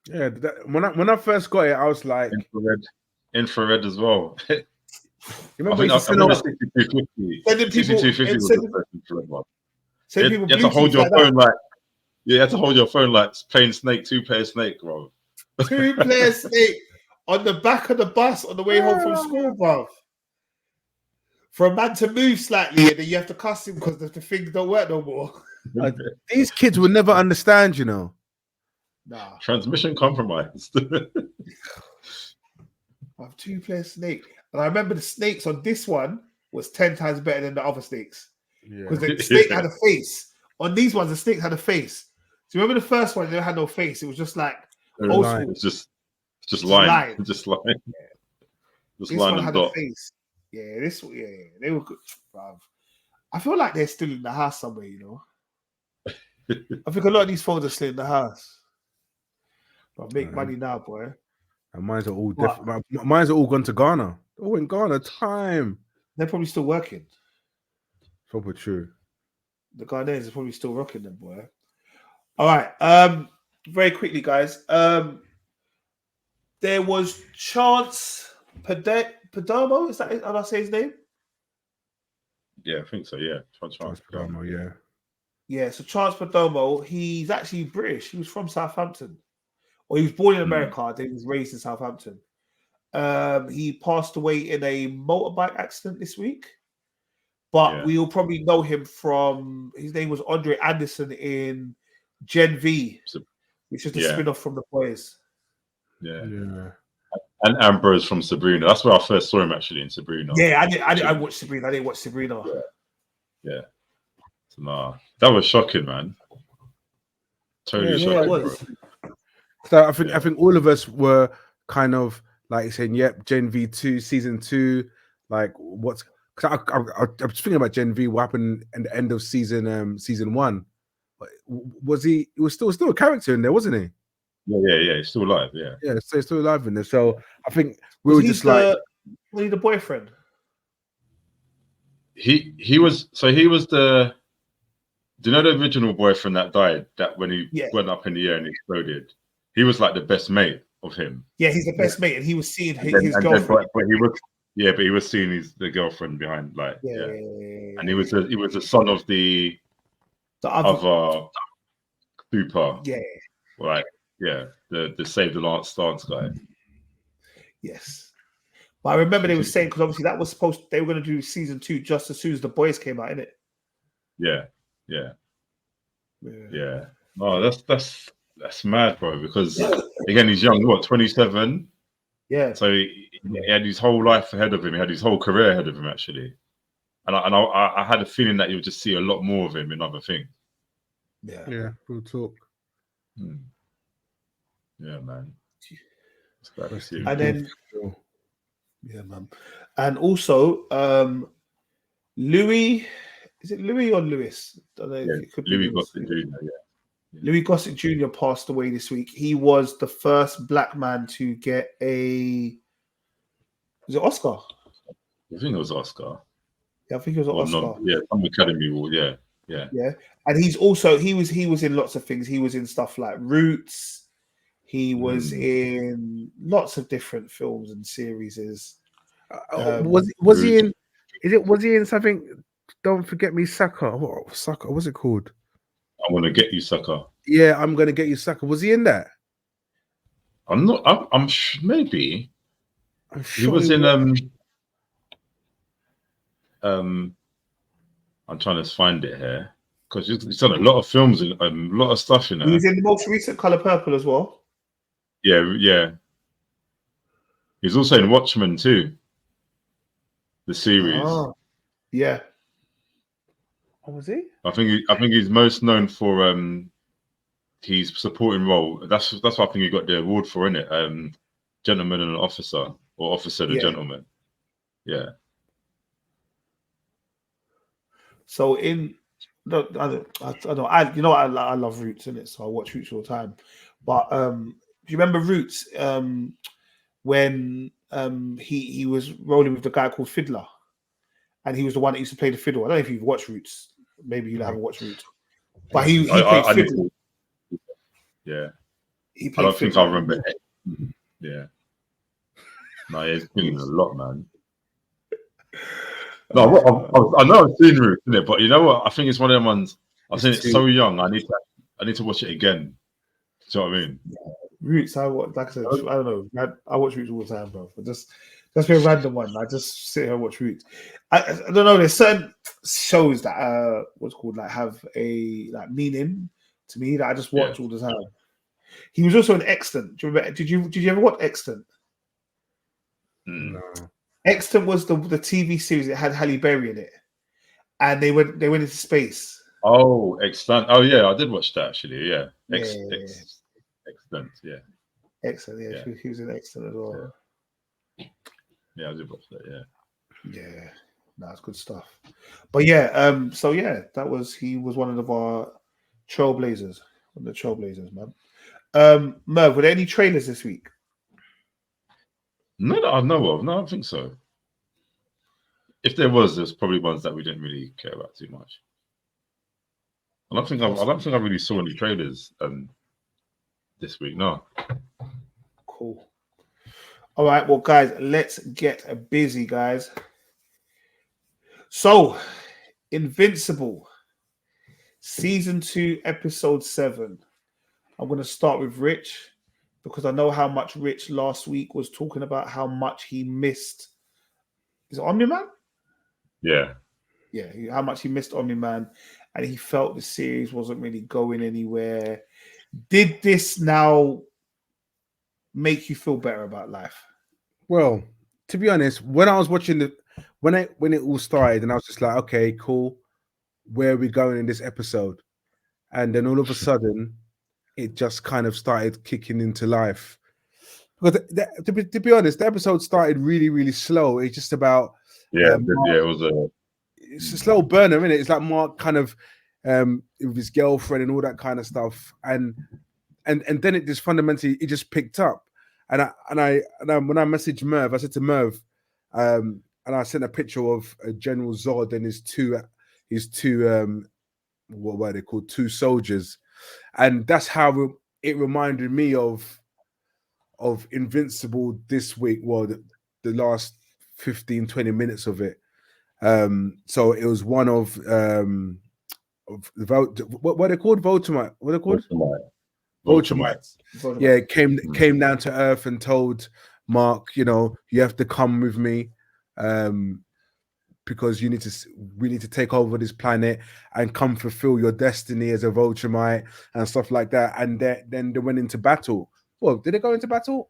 Yeah. When I first got it, I was like infrared as well. You remember I think the 6250 was the first infrared one. You had to hold your phone like you had to hold your phone like playing Snake, 2-player Snake, bro. 2-player Snake on the back of the bus on the way home from school, bro. For a man to move slightly and then you have to cuss him because the things don't work no more. These kids will never understand, you know. Nah. Transmission compromised. I have 2-player Snake. And I remember the snakes on this one was 10 times better than the other snakes. Because the snake had a face. On these ones, the snake had a face. So remember the first one, they had no face. It was just like old school. It's just line. Just line. Yeah. Just this line one and had dot. a face. Yeah, they were good, bruv. I feel like they're still in the house somewhere, you know. I think a lot of these phones are still in the house. But make money now, boy. And mine's are all different. Mine's are all gone to Ghana. Oh, in Ghana, time. They're probably still working. Probably true. The Ghanaians are probably still rocking them, boy. All right. Very quickly, guys. There was Chance Perdomo. Is that how I say his name? Yeah, I think so. Yeah, Charles Perdomo, yeah. Yeah, so Charles Perdomo, he's actually British. He was from Southampton. Or he was born in America, then he was raised in Southampton. He passed away in a motorbike accident this week. But we'll probably know him from, his name was Andre Anderson in Gen V, which is the spin-off from The Boys. Yeah. And Ambrose from Sabrina. That's where I first saw him, actually, in Sabrina. Yeah, I watched Sabrina. I didn't watch Sabrina. Yeah. So, nah, that was shocking, man. Totally shocking. It was. So I think all of us were kind of like saying, "Yep, Gen V2 season 2." Like, what's? Because I was thinking about Gen V. What happened at the end of season 1? Was he? He was still a character in there, wasn't he? Yeah. He's still alive. Yeah. So he's still alive in there. So I think we were just like, was he the boyfriend? He was. So he was the. Do you know the original boyfriend that died? That when he went up in the air and exploded, he was like the best mate of him. Yeah, he's the best mate, and he was seeing his girlfriend. But he was seeing the girlfriend behind, like and he was the son of the other super. Yeah, like the Save the Last Dance guy. Yes, but I remember they were saying, because obviously that was they were going to do season 2 just as soon as The Boys came out, innit? Yeah. Oh, that's mad, bro. Because again, he's young. What, 27? Yeah. So he had his whole life ahead of him. He had his whole career ahead of him, actually. And I had a feeling that you'll just see a lot more of him in other things. Yeah. We'll talk. Yeah, man. And then, man. And also, Louis. Is it Louis or Lewis? I don't know. It could Louis be Gossett Jr. Louis Gossett Jr. passed away this week. He was the first black man to get was it Oscar? I think it was Oscar. Yeah, I think it was Oscar. Some Academy Award. Yeah. And he was in lots of things. He was in stuff like Roots. He was in lots of different films and series. Was he in? Was he in something? Don't Forget Me, Sucker. Sucker? What's it called? I'm gonna get you, sucker. Yeah, I'm gonna get you, sucker. Was he in that? I'm not. I'm maybe. I'm sure he was in. I'm trying to find it here because he's done a lot of films and a lot of stuff. You know, he was in the most recent Color Purple as well. Yeah. He's also in Watchmen too. The series. Oh, yeah. Oh, was he? I think he's most known for his supporting role. That's what I think he got the award for, isn't it? Gentleman and an Officer, or Officer and a Gentleman. Yeah. So I love Roots, in it, so I watch Roots all the time. But do you remember Roots? When he was rolling with the guy called Fiddler, and he was the one that used to play the fiddle. I don't know if you've watched Roots. Maybe you haven't watched Roots, but he played fiddle. Yeah, he I don't think I remember. Yeah, no, he's been a lot, man. No, I know I've seen Roots, isn't it? But you know what? I think it's one of them ones. I've seen it so young. I need to watch it again. Do you know what I mean? Roots, like I said, I don't know. I watch Roots all the time, bro. But just be a random one. I just sit here and watch Roots. I don't know. There's certain shows that what's called like have a like meaning to me that I just watch all the time. He was also an Extant. Do you remember? Did you ever watch Extant? No. Extant was the TV series that had Halle Berry in it, and they went into space. Oh, Extant. Oh yeah, I did watch that actually. Yeah, Extant. Yeah. Excellent. Yeah, he was in Extant as well. Yeah, I did watch that. Yeah, that's good stuff. But yeah, so yeah, he was one of our trailblazers, man. Merv, were there any trailers this week? No, that I know of. No, I don't think so. If there's probably ones that we didn't really care about too much. I don't think I really saw any trailers this week. No. Cool. All right, well, guys, let's get busy, guys. So, Invincible, season 2, episode 7. I'm going to start with Rich because I know how much Rich last week was talking about how much he missed. Is it Omni-Man? Yeah. Yeah, how much he missed Omni-Man, and he felt the series wasn't really going anywhere. Did this now make you feel better about life? Well, to be honest, when I was watching when it all started, and I was just like, okay, cool, where are we going in this episode? And then all of a sudden, it just kind of started kicking into life. Because to be honest, the episode started really, really slow. It's just about It was it's a slow burner, isn't it? It's like Mark kind of with his girlfriend and all that kind of stuff, and then it just fundamentally it just picked up. And I when I messaged Merv, I said to Merv, and I sent a picture of General Zod and his two what were they called, two soldiers, and that's how it reminded me of Invincible this week. Well, the last 15-20 minutes of it. So it was one of the what are they called? Viltrumite. What are they called? Viltrumite. Yeah, came down to earth and told Mark, you know, you have to come with me, because we need to take over this planet and come fulfill your destiny as a Viltrumite and stuff like that. And then they went into battle. Well, did they go into battle?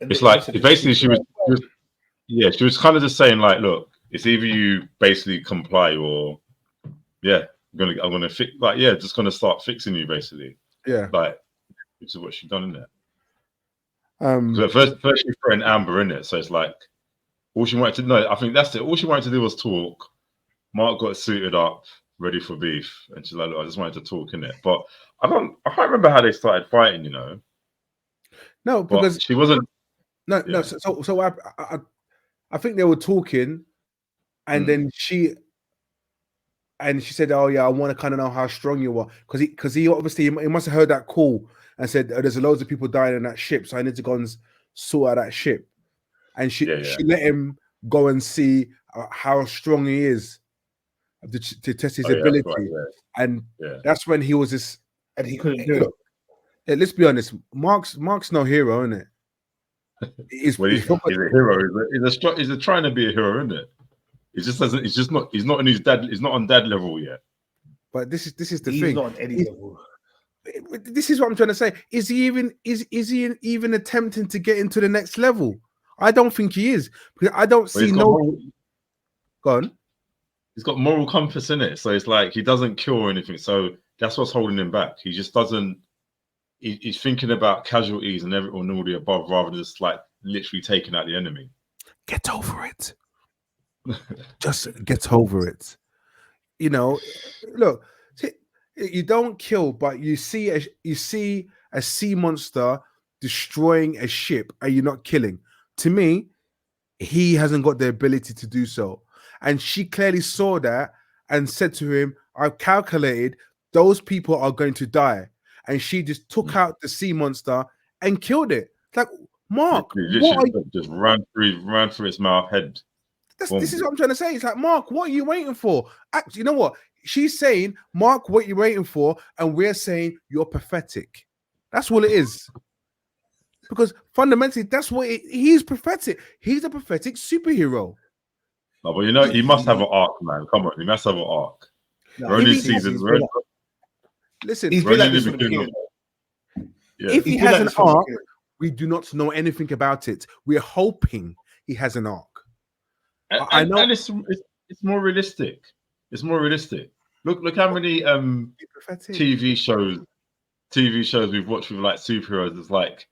It's like basically she was kind of just saying like, look, it's either you basically comply or I'm gonna fix, like, just gonna start fixing you basically. Yeah, like, which is what she's done, isn't it? So first she threw an Amber in it, so it's like all she wanted to know. I think that's it. All she wanted to do was talk. Mark got suited up, ready for beef, and she's like, look, I just wanted to talk in it. But I can't remember how they started fighting. You know? No, because she wasn't. No. So I think they were talking, and then she said, "Oh yeah, I want to kind of know how strong you are," because he obviously he must have heard that call and said, "There's loads of people dying on that ship, so I need to go and sort out that ship." And she let him go and see how strong he is to test his ability, and that's when he was this, and he couldn't do it. Yeah, let's be honest, Mark's no hero, isn't it? He's a hero. He's trying to be a hero, isn't it? He just doesn't. He's just not. He's not on his dad. He's not on dad level yet. But this is the thing. He's not on any level. This is what I'm trying to say. Is he even attempting to get into the next level? I don't think he is, because I don't see no. Go on. He's got moral compass in it, so it's like he doesn't kill or anything. So that's what's holding him back. He just doesn't. He's thinking about casualties and all the above, rather than just like literally taking out the enemy. Get over it. Just get over it. You know, look, you don't kill, but you see a sea monster destroying a ship, and you're not killing. To me, he hasn't got the ability to do so. And she clearly saw that and said to him, I've calculated those people are going to die. And she just took out the sea monster and killed it. Like, Mark, just ran through its mouth head. This is what I'm trying to say. It's like, Mark, what are you waiting for? Actually, you know what? She's saying, Mark, what are you waiting for? And we're saying, you're pathetic. That's all it is. Because fundamentally, that's what he's pathetic. He's a pathetic superhero. No, but you know, he must have an arc, man. Come on, he must have an arc. No, we're only seasons. Listen, he's been like this from the beginning. If he has an arc, we do not know anything about it. We're hoping he has an arc. I know, and it's more realistic. It's more realistic. Look how many TV shows we've watched with like superheroes. It's like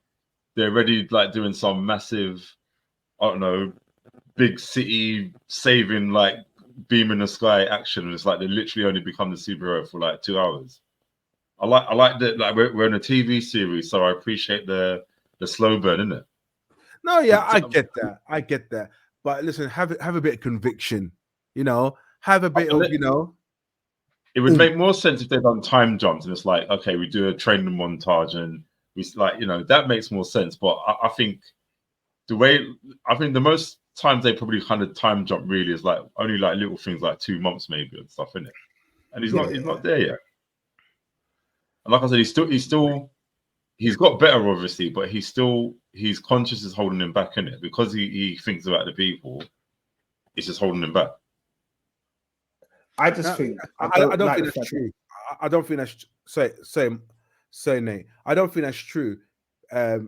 they're already like doing some massive, I don't know, big city saving, like beam in the sky action, and it's like they literally only become the superhero for like 2 hours. I like that. Like we're in a TV series, so I appreciate the slow burn, isn't it? No, yeah, I get that. But listen, have a bit of conviction, you know. Have a bit of, you know. It would make more sense if they'd done time jumps, and it's like, okay, we do a training montage, and we like, you know, that makes more sense. But I think the most times they probably kind of time jump really is like only like little things like 2 months maybe and stuff in it, and he's not there yet. And like I said, he's got better obviously, but his conscience is holding him back in it because he thinks about the people. It's just holding him back. I just think I don't think that's true. I don't think that's say Nate. I don't think that's true.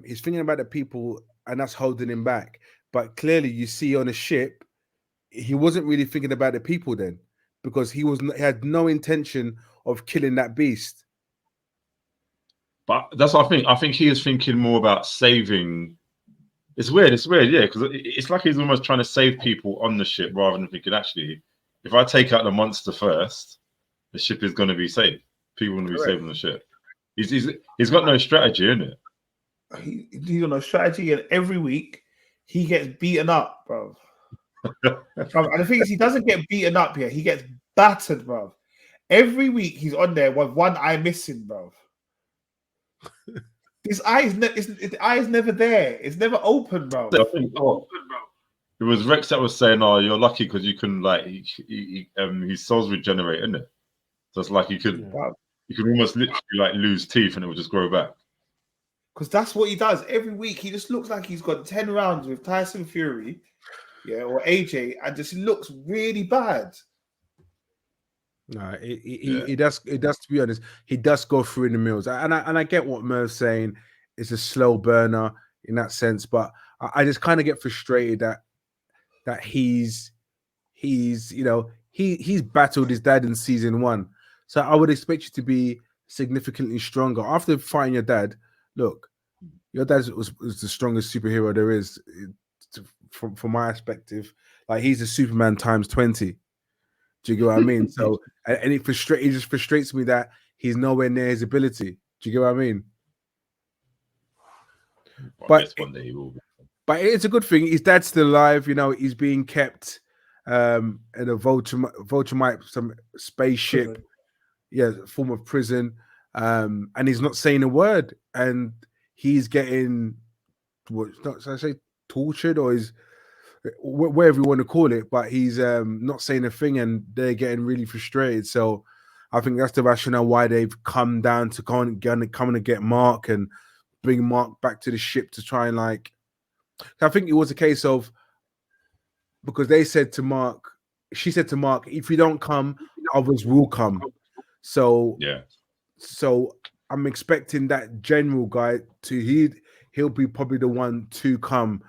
He's thinking about the people, and that's holding him back. But clearly, you see on a ship, he wasn't really thinking about the people then, because he had no intention of killing that beast. But that's what I think. I think he is thinking more about saving. It's weird, yeah, because it's like he's almost trying to save people on the ship rather than thinking, actually, if I take out the monster first, the ship is going to be safe. People are going to be safe on the ship. He's got no strategy, in it. He's got no strategy, and every week he gets beaten up, bro. And the thing is, he doesn't get beaten up here. He gets battered, bro. Every week he's on there with one eye missing, bro. His eye is never there. It's never open, bro. I think, it was Rex that was saying, "Oh, you're lucky because you can like his cells regenerate, isn't it? So it's like you could almost literally like lose teeth and it will just grow back." Because that's what he does every week. He just looks like he's got 10 rounds with Tyson Fury, or AJ, and just looks really bad. No, he does. It does. To be honest, he does go through in the mills, and I get what Merv's saying. It's a slow burner in that sense, but I just kind of get frustrated that he's battled his dad in season 1, so I would expect you to be significantly stronger after fighting your dad. Look, your dad was the strongest superhero there is, from my perspective. Like, he's a Superman times 20. Do you get what I mean? So, and it just frustrates me that he's nowhere near his ability. Do you get what I mean? But one day he will be. But it's a good thing. His dad's still alive. He's being kept in a Viltrumite, some spaceship, form of prison, and he's not saying a word. And he's getting tortured, or is whatever you want to call it, but he's not saying a thing, and they're getting really frustrated. So I think that's the rationale why they've come down to come to get Mark and bring Mark back to the ship to try and I think it was a case of, because she said to Mark, if you don't come, others will come. So I'm expecting that general guy he'll be probably the one to come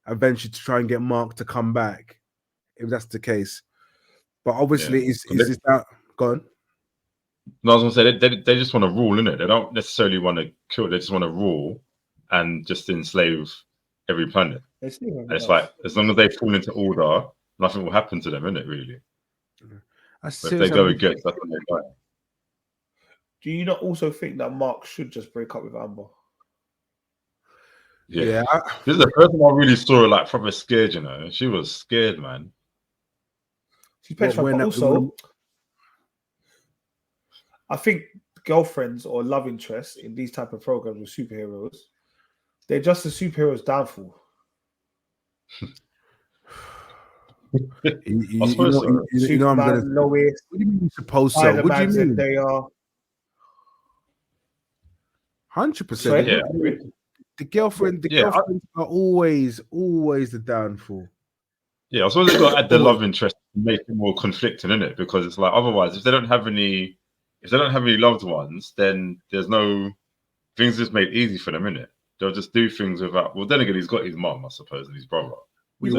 eventually to try and get Mark to come back, if that's the case. But obviously, is this that gone? No, I was gonna say they just want to rule, innit? They don't necessarily want to kill. They just want to rule and just enslave every planet. And it's like, as long as they fall into order, nothing will happen to them, innit? Really. If they go against, that's what they like. Do you not also think that Mark should just break up with Amber? Yeah. This is the first time I really saw her proper scared, She was scared, man. She's petrified. But also, I think girlfriends or love interests in these type of programs with superheroes, they're just a superhero's downfall. I'm gonna. Lois, what do you mean you suppose so? What do you mean? They are 100%. Yeah. The girlfriends are always the downfall. Yeah, I suppose they've got to add the love interest to make it more conflicting, isn't it? Because it's like, otherwise, if they don't have any loved ones, then there's no things just made easy for them, innit? They'll just do things without. Well, then again, he's got his mum, I suppose, and his brother. If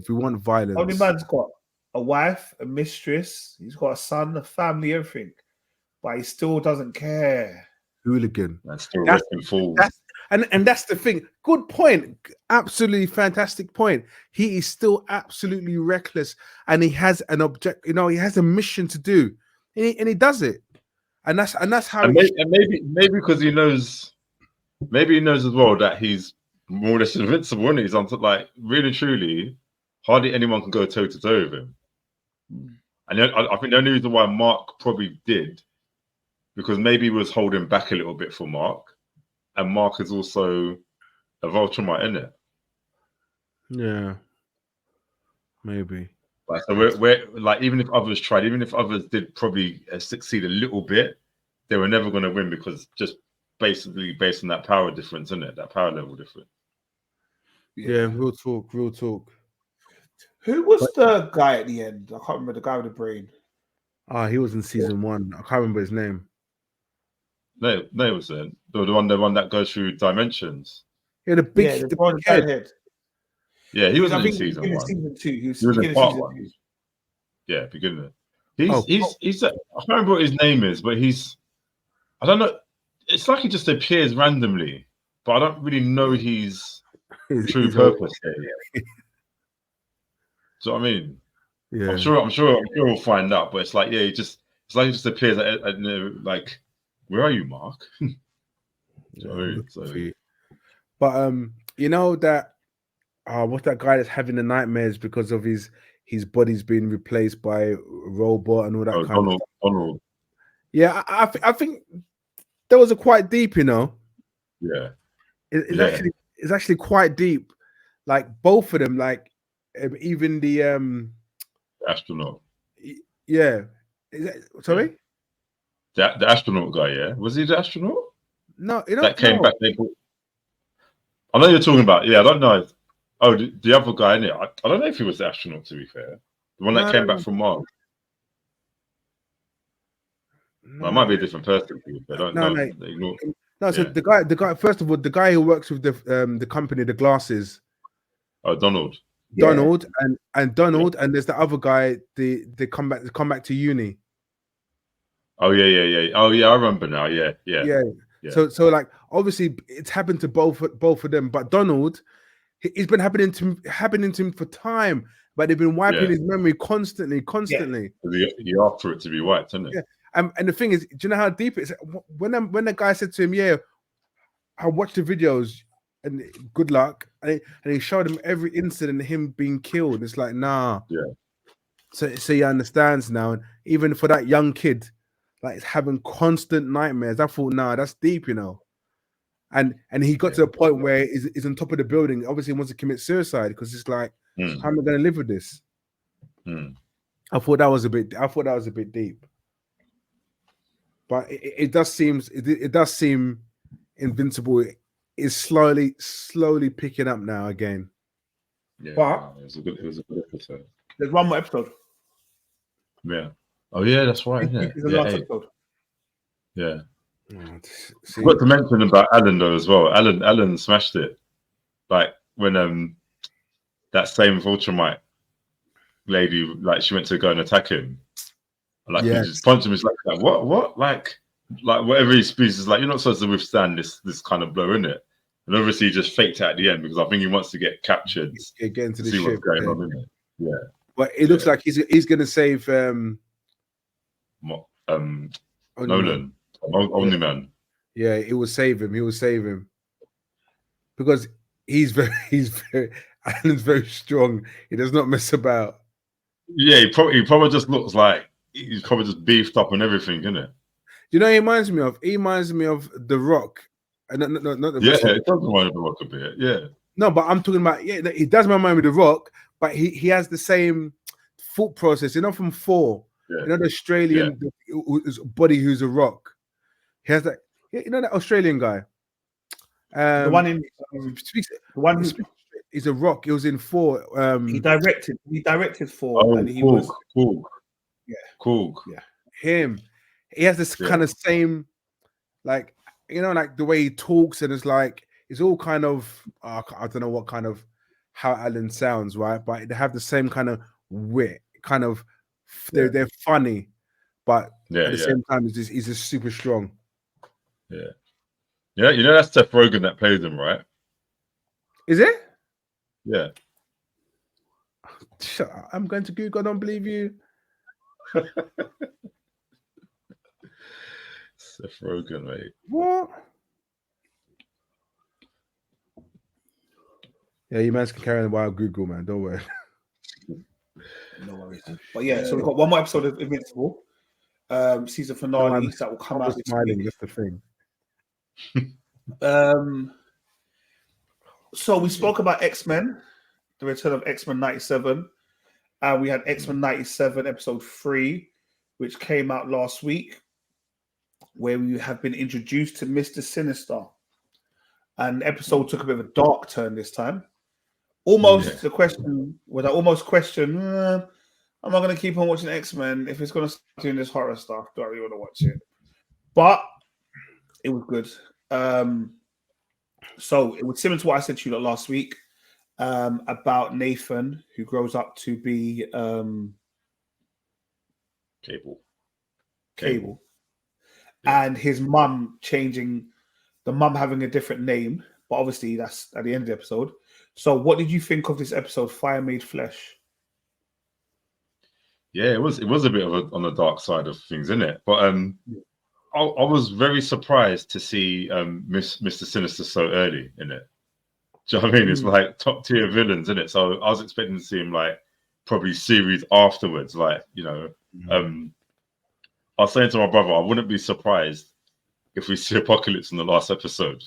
we want violence, Omni-Man's got a wife, a mistress, he's got a son, a family, everything, but he still doesn't care. Hooligan. That's still wrecking fools. And that's the thing. Good point. Absolutely fantastic point. He is still absolutely reckless, and he has an object. He has a mission to do, and he does it. And that's how. And maybe because he knows. Maybe he knows as well that he's more or less invincible, and he's on really truly, hardly anyone can go toe to toe with him. And I think the only reason why Mark probably did, because maybe he was holding back a little bit for Mark, and Mark is also a Viltrumite, isn't it? Yeah, maybe. Like, so we're like, even if others tried, even if others did probably succeed a little bit, they were never going to win because just basically based on that power difference, isn't it? That power level difference. Yeah, real talk, real talk. Who was the guy at the end? I can't remember the guy with the brain. He was in season 1. I can't remember his name. No, it was the one that goes through dimensions. Yeah, the big head. Yeah, he was in season season 1. Season 2. He was in part season 1. 2. Yeah, beginning. He's I can't remember what his name is, but I don't know. It's like he just appears randomly, but I don't really know his true purpose here yet. Do you know what I mean? Yeah. I'm sure we'll find out, but it's like, yeah, it's like he just appears like, where are you, Mark? But you know that what's that guy that's having the nightmares because of his body's being replaced by a robot and all that kind of stuff. Donald. Yeah, I think that was quite deep, you know. Yeah. It's actually quite deep. Like both of them, like even the astronaut. Yeah. Sorry? Yeah. The astronaut guy, yeah. Was he the astronaut? No, that came back. I know you're talking about. Yeah, I don't know. Oh, the other guy in it. I don't know if he was the astronaut. To be fair, the one that came back from Mars. Well, it might be a different person. I don't know. No, so the guy. First of all, the guy who works with the company, the glasses. Oh, Donald. Donald and Donald, and there's the other guy. They come back to uni. Oh yeah. Oh yeah, I remember now. Yeah. So like obviously it's happened to both of them, but Donald, it's been happening to him for time, but they've been wiping his memory constantly. Yeah. You asked for it to be wiped, isn't it? Yeah. And the thing is, do you know how deep it is? When the guy said to him, "Yeah, I watched the videos and good luck," and he showed him every incident of him being killed. It's like, nah. Yeah. So he understands now, and even for that young kid, like it's having constant nightmares. I thought, nah, that's deep, you know. And he got to a point where he's on top of the building. Obviously, he wants to commit suicide because it's like, how am I going to live with this? I thought that was a bit deep. But it does seem Invincible is slowly picking up now again. Yeah, but it was a good episode. There's one more episode. Yeah. Oh yeah, that's right. Isn't it? It's the last episode. Yeah. I got to mention about Alan though as well. Alan smashed it. Like when that same Viltrumite lady, like she went to go and attack him. Like he just punched him. It's like what? Like whatever he speaks is like, you're not supposed to withstand this kind of blow, innit? And obviously he just faked it at the end because I think he wants to get captured. Get into the see ship, what's going on, innit? Yeah. But it looks like he's gonna save Nolan. Omni-Man. Yeah, he will save him. Because he's very Alan's very strong. He does not mess about. Yeah, he probably just looks like he's probably just beefed up and everything, isn't it? You know, he reminds me of The Rock. Not the yeah, it does remind me of The Rock a bit. Yeah. No, but I'm talking about he does remind me of The Rock, but he has the same thought process. You know, from 4. You know, the Australian body who's a rock. He has that. You know that Australian guy. The one in he's a rock. He was in 4. He directed 4. Oh, and he cool, was cool. Yeah, cool. Yeah, him. He has this kind of same, like, you know, like the way he talks, and it's like it's all kind of I don't know what kind of how Alan sounds, right? But they have the same kind of wit, kind of they're funny, but at the same time, he's just super strong. Yeah. Yeah, you know that's Seth Rogen that plays him, right? Is it? Yeah. Shut up. I'm going to Google. I don't believe you. Seth Rogen, mate. What? Yeah, you man's can carry on while Google, man. Don't worry. No worries. But yeah, so we've got one more episode of Invincible. Season finale that will come out. Smiling, that's the thing. So we spoke about X-Men the return of X-Men 97. And we had X-Men 97 episode 3, which came out last week, where we have been introduced to Mr. Sinister. And the episode took a bit of a dark turn this time. Almost the question, was I almost question, am I going to keep on watching X-Men if it's going to start doing this horror stuff? Do I really want to watch it? But it was good. So it was similar to what I said to you last week. About Nathan, who grows up to be Cable. Yeah. And his mum changing, the mum having a different name, but obviously that's at the end of the episode. So what did you think of this episode, Fire Made Flesh? Yeah, it was a bit of on the dark side of things, isn't it? But I was very surprised to see Mr. Sinister so early in it. Do you know what I mean? It's like top tier villains, isn't it? So I was expecting to see him like probably series afterwards. Like, you know, I was saying to my brother, I wouldn't be surprised if we see Apocalypse in the last episode.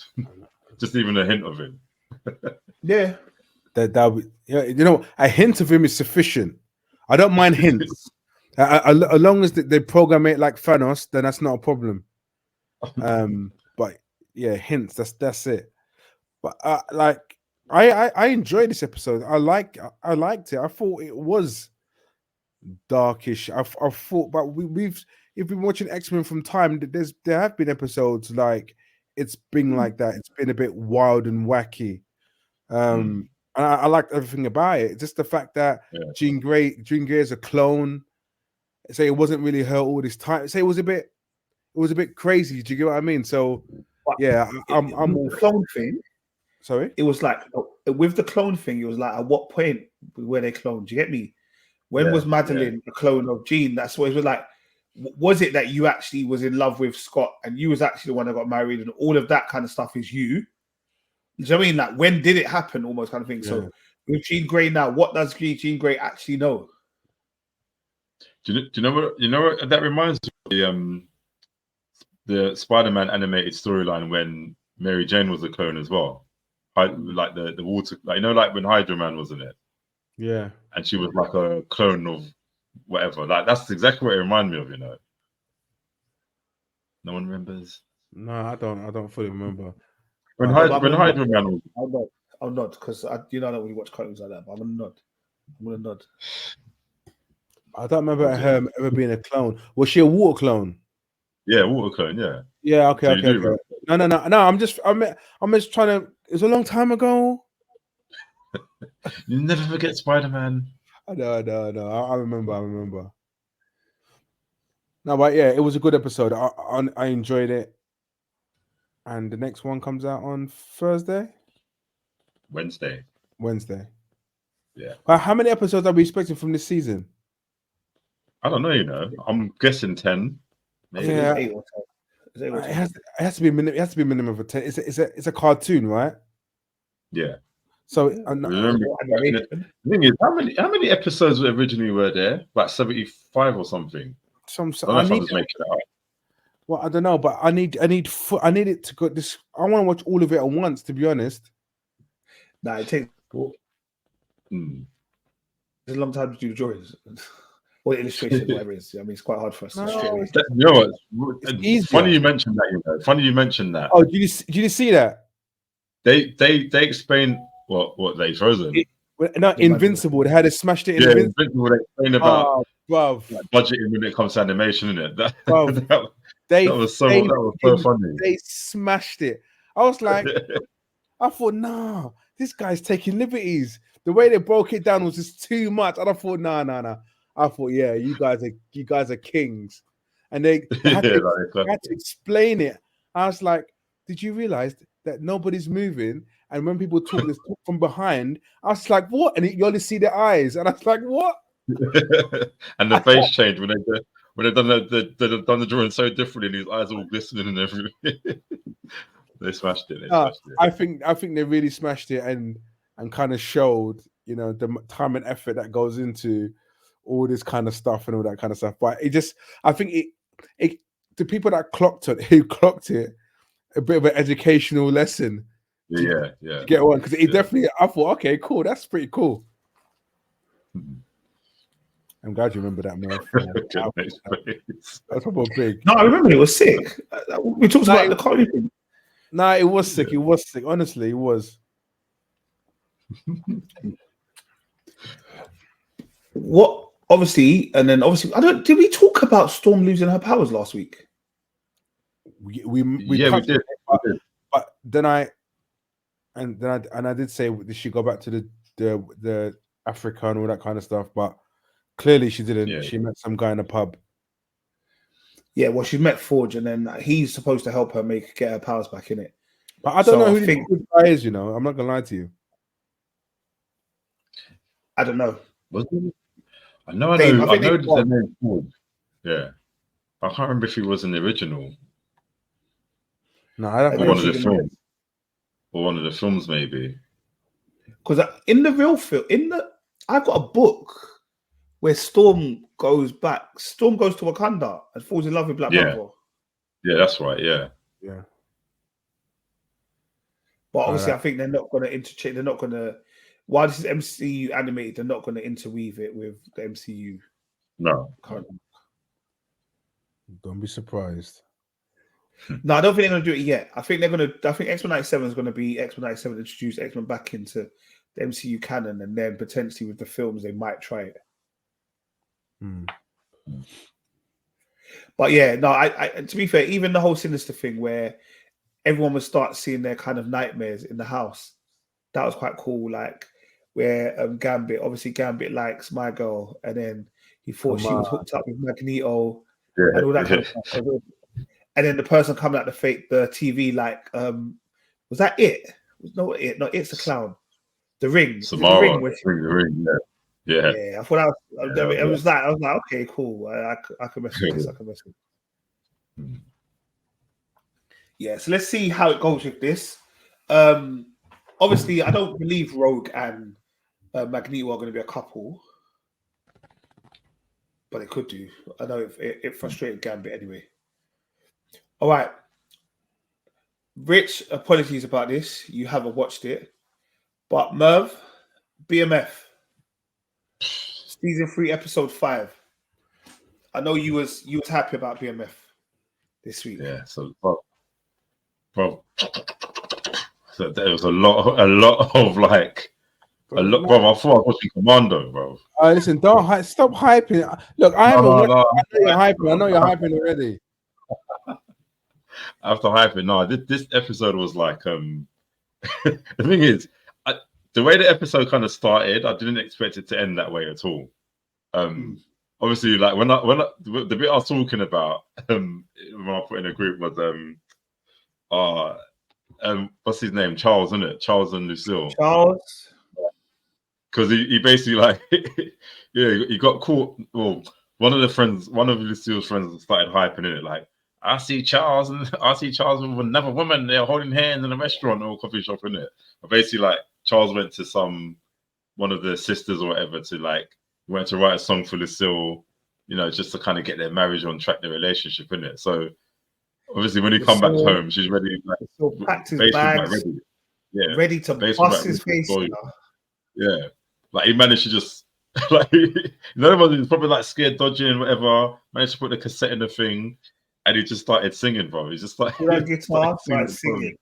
Just even a hint of him. Yeah. You know, a hint of him is sufficient. I don't mind hints. As long as they program it like Thanos, then that's not a problem. But yeah, hints, that's it. But like I enjoyed this episode. I liked it. I thought it was darkish. I thought, but we've been watching X-Men from time. There have been episodes like it's been like that. It's been a bit wild and wacky. And I liked everything about it. Just the fact that Jean Grey is a clone. Say it wasn't really her all this time. Say it was a bit crazy. Do you get what I mean? So yeah, I'm all the clone thing. Sorry, it was like with the clone thing. It was like at what point were they cloned? Do you get me? When was Madeline a clone of Jean? That's what it was like. Was it that you actually was in love with Scott and you was actually the one that got married and all of that kind of stuff is you? Do you know what I mean? Like, when did it happen? Almost kind of thing. Yeah. So with Jean Grey now, what does Jean Grey actually know? Do you know what that reminds me of the Spider-Man animated storyline when Mary Jane was a clone as well. Like the water, like, you know, like when Hydra Man was in it. Yeah. And she was like a clone of whatever. Like, that's exactly what it reminded me of, you know. No one remembers? No, I don't fully remember. When Hydra Man was... I'll nod because I don't really watch cartoons like that, but I'm gonna nod. I don't remember her ever being a clone. Was she a water clone? Yeah, water clone, yeah. Yeah, okay. No. I'm just trying to. It was a long time ago. You never forget Spider-Man. I know. I remember. No, but yeah, it was a good episode. I enjoyed it. And the next one comes out on Wednesday. Yeah. How many episodes are we expecting from this season? I don't know, you know. I'm guessing 10. Maybe. Yeah. 8 or 10. It has to be a minimum of 10. It's a cartoon, right? Yeah. So the thing is, how many episodes originally were there? Like 75 or something. I need to make it up. Well, I don't know, but I need it to go. This I want to watch all of it at once. To be honest, nah, it takes it's a long time to do the drawings or the illustration, whatever it is. I mean, it's quite hard for us. You know what? It's funny you mentioned that. You know, funny you mentioned that. Oh, did you see that? They explain what they frozen. Invincible. They had smashed it. Yeah, Invincible. They explain about like budgeting when it comes to animation, isn't it? That was so funny. They smashed it. I was like, I thought, nah, this guy's taking liberties. The way they broke it down was just too much. And I thought, nah. I thought, yeah, you guys are kings. And they had to explain it. I was like, did you realize that nobody's moving? And when people talk from behind, I was like, what? And you only see their eyes. And I was like, what? And the face change when they've done the drawing so differently, and his eyes all glistening and everything. They smashed it. I think they really smashed it and kind of showed, you know, the time and effort that goes into all this kind of stuff and all that kind of stuff. But I think the people that clocked it, a bit of an educational lesson. Yeah. To get one, because he definitely. I thought, okay, cool, that's pretty cool. I'm glad you remember that, Murph. That's proper big. No, I remember it was sick. We talked about the comedy thing. Nah, it was sick. It was sick. Honestly, it was. What? Obviously, and then obviously, I don't. Did we talk about Storm losing her powers last week? We did. But then I did say, did she go back to the Africa and all that kind of stuff? But clearly she didn't. Yeah. She met some guy in a pub. Yeah, well, she met Forge, and then he's supposed to help her get her powers back in it. But I don't know who this guy is. You know, I'm not gonna lie to you. I don't know. I know the name Forge. Yeah, I can't remember if he was in the original. No, I don't. Or one of the films. Or one of the films, maybe. Because in the real film, I've got a book where Storm goes back. Storm goes to Wakanda and falls in love with Black Panther. Yeah, that's right. Yeah. But obviously, I think they're not going to interchange. They're not going to. While this is MCU animated, they're not going to interweave it with the MCU. No. Don't be surprised. No, I don't think they're going to do it yet. I think they're going to. I think X-Men 97 is going to be X-Men 97 introduce X-Men back into the MCU canon, and then potentially with the films they might try it. But yeah, no. I to be fair, even the whole Sinister thing where everyone would start seeing their kind of nightmares in the house, that was quite cool. Like where Gambit likes my girl, and then he thought she was hooked up with Magneto and all that kind of stuff. And then the person coming out the TV, like, was that it? No, it's the clown. The Ring. Samara, the ring. Yeah. I thought I was like, okay, cool. I can mess with this. I can mess with it. Yeah, so let's see how it goes with this. Obviously, I don't believe Rogue and Magneto are going to be a couple, but it could do. I know it frustrated Gambit anyway. All right. Rich, apologies about this. You haven't watched it. But Merv, BMF, season 3, episode 5. I know you was happy about BMF this week. Yeah, so bro, so there was a lot of like a lot, bro. I thought I was watching Commando, bro. Listen, stop hyping. Look, I know you're hyping already. After hyping, no, this episode was like the thing is, the way the episode kind of started, I didn't expect it to end that way at all. Obviously, like when the bit I was talking about when I put in a group was what's his name? Charles, isn't it? Charles and Lucille. Charles. Because he basically like he got caught. Well, one of Lucille's friends started hyping in it like, I see Charles with another woman. They're holding hands in a restaurant or coffee shop, in it. But basically, like Charles went to one of the sisters or whatever went to write a song for Lucille, just to kind of get their marriage on track, their relationship, in it. So obviously, when he come back home, she's ready. Like, packed his bags, ready to bust his face. Yeah, like he managed to just like he's probably like scared, dodging, whatever. Managed to put the cassette in the thing. And he just started singing, bro. He's just like guitar, singing.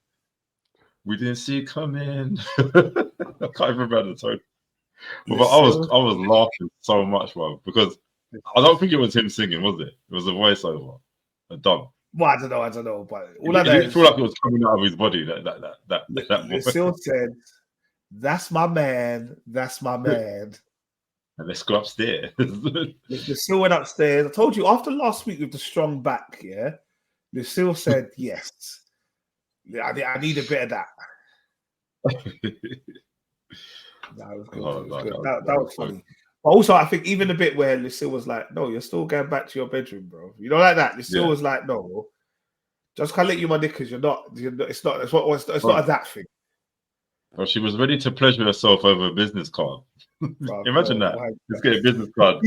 We didn't see it coming. I can't remember the tone. But I was laughing so much, bro, because I don't think it was him singing, was it? It was a voiceover, a dub. Well, I don't know, but all I didn't feel like it was coming out of his body. That Lucille said, "That's my man. That's my man." And let's go upstairs. Lucille went upstairs. I told you after last week with the strong back, yeah. Lucille said, "Yes, I need a bit of that." That was good. That was funny. But also, I think even the bit where Lucille was like, "No, you're still going back to your bedroom, bro." You know, like that. Lucille was like, "No, just can't let you my knickers. You're not. It's not a that thing." Well, she was ready to pleasure herself over a business card. Imagine that. Let's get a business card.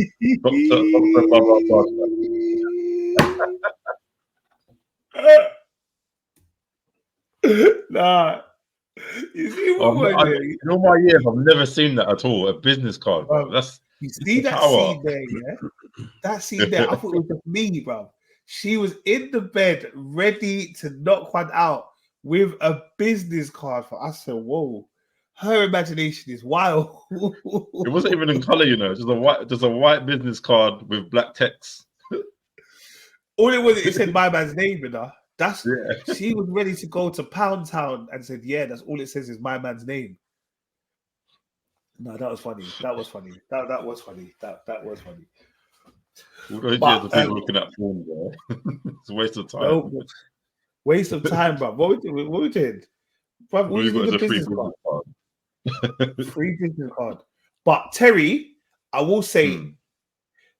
Nah. You see what in all my years, I've never seen that at all. A business card, bro. That's you see that power. scene there, yeah? That scene there, I thought it was just me, bro. She was in the bed, ready to knock one out with a business card. I said, "Whoa, her imagination is wild." It wasn't even in color, you know. Just a white business card with black text. All it was, it said my man's name, you know. Yeah. She was ready to go to Pound Town and said, "Yeah, that's all it says is my man's name." No, that was funny. That was funny. That was funny. That was funny. All those years of people looking at porn, bro. It's a waste of time. No, waste of time, bro. What we did? Bro, we got did a the free business business card. card. Free business card. But Terry, I will say,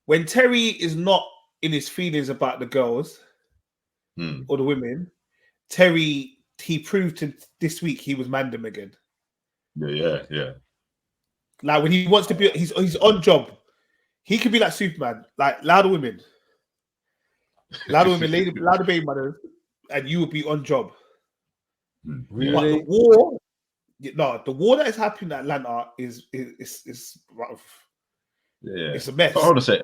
when Terry is not in his feelings about the girls or the women, Terry, he proved this week he was Mandem again. Yeah. Like when he wants to be, he's on job. He could be like Superman, like louder women, louder baby mothers, and you will be on job. Really? But the war that is happening in Atlanta is rough. Yeah. It's a mess. But hold on a sec.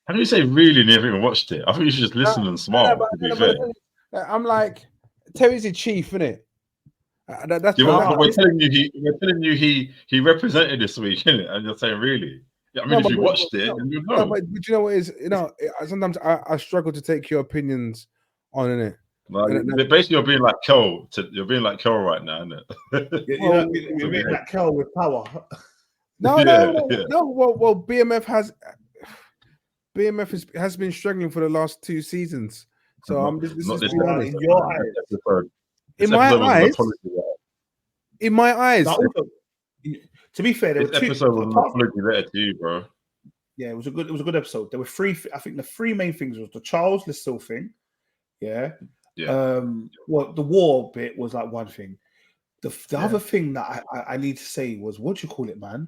How do you say really never even watched it? I think you should just listen and smile. I'm like, Terry's a chief, isn't it? We're telling you he represented this week, innit? And you're saying really? I mean, if you watched it, then you know. But you know what is? You know, sometimes I struggle to take your opinions on it. Basically, you're being like Kel. You're being like Kel right now, isn't it? You're being like Kel with power. No. Well, BMF has been struggling for the last 2 seasons. So I'm just being honest. In my eyes. To be fair, there were 2 episode was an apology letter to you, bro. Yeah, it was a good episode. There were 3. I think the 3 main things was the Charles Lissil thing. Yeah. Well, the war bit was like one thing. The other thing that I need to say was, what do you call it, man?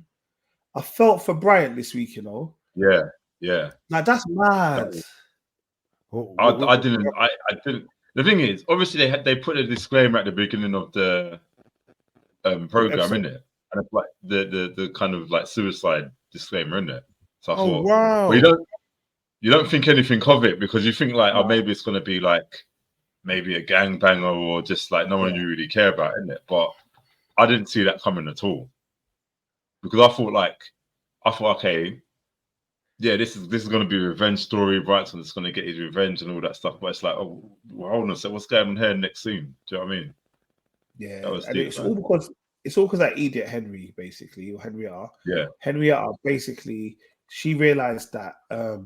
I felt for Bryant this week, you know. Yeah. Like that's mad. I didn't. The thing is, obviously they put a disclaimer at the beginning of the program, in it, and it's like the kind of like suicide disclaimer, in it. So I thought, wow. Well, you don't think anything of it because you think like, maybe it's gonna be like maybe a gangbanger or just like no one you really care about, isn't it? But I didn't see that coming at all because I thought, okay, yeah, this is going to be a revenge story. Brightson's going to get his revenge and all that stuff. But it's like, oh, hold on a sec, what's going on here next scene? Do you know what I mean? Yeah, and it's all because that idiot Henry, basically, or Henrietta. Yeah, Henrietta, basically, she realized that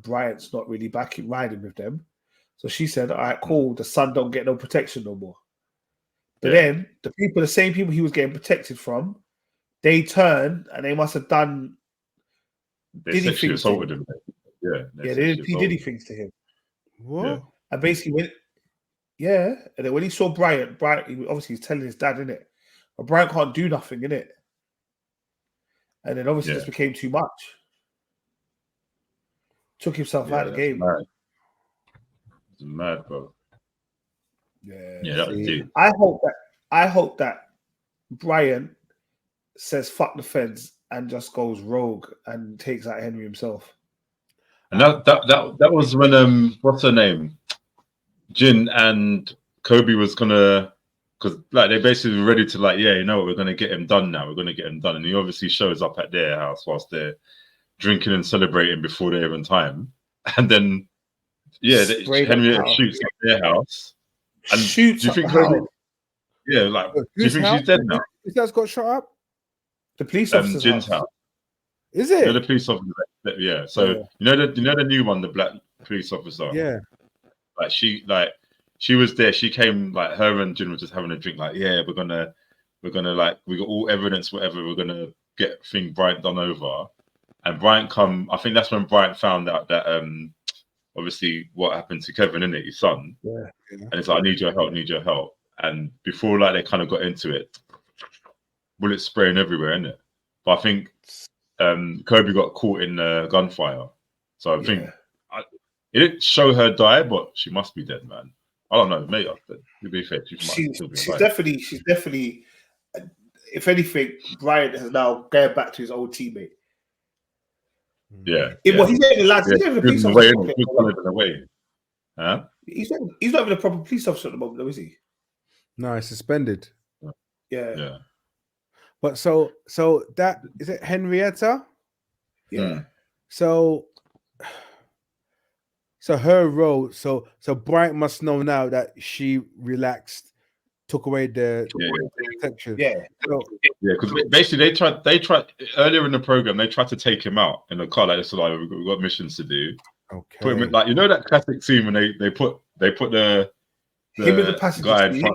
Bryant's not really riding with them. So she said, all right, cool, the son don't get no protection no more. But then the same people he was getting protected from, they turned and they must have done Diddy things to him. They Diddy things to him. What? Yeah. And basically, and then when he saw Bryant, he's telling his dad, innit? But Bryant can't do nothing, innit? And then obviously it just became too much. Took himself out of the game. It's mad, bro. Yeah, that was deep. I hope that Bryant says fuck the feds and just goes rogue and takes out Henry himself. And that was when what's her name? Jin and Kobe was gonna, because like they basically were ready to like, you know what, we're gonna get him done now. We're gonna get him done. And he obviously shows up at their house whilst they're drinking and celebrating before their even time. And then Henrietta shoots at their house. And shoots do you think Kobe? Yeah, like do you think she's dead now? His dad's got shot up? The police officer's Jin's house. Is it? The police officer. Yeah. So you know the new one, the black police officer. Yeah. Like she was there. She came, like her and Jin were just having a drink. Like, we're gonna like, we got all evidence, whatever. We're gonna get Bryant done over. And Bryant come. I think that's when Bryant found out that obviously what happened to Kevin, innit, his son. Yeah. And it's like, I need your help. And before like they kind of got into it, bullets spraying everywhere, innit? But I think Kobe got caught in gunfire. So I think it didn't show her die, but she must be dead, man. I don't know, maybe to be fair, she's definitely if anything, Bryant has now gone back to his old teammate. Yeah. Well, he's not even allowed. He's not even a police officer. Huh? He's not even a proper police officer at the moment, though, is he? No, he's suspended. Yeah. But so that is it, Henrietta? Yeah. So her role. So Bryant must know now that she relaxed, took away the protection. Yeah. Because basically they tried earlier in the program. They tried to take him out in the car. Like, so like we've got missions to do. Okay. Put him in, like, you know that classic scene when they put the him in the passenger guy seat,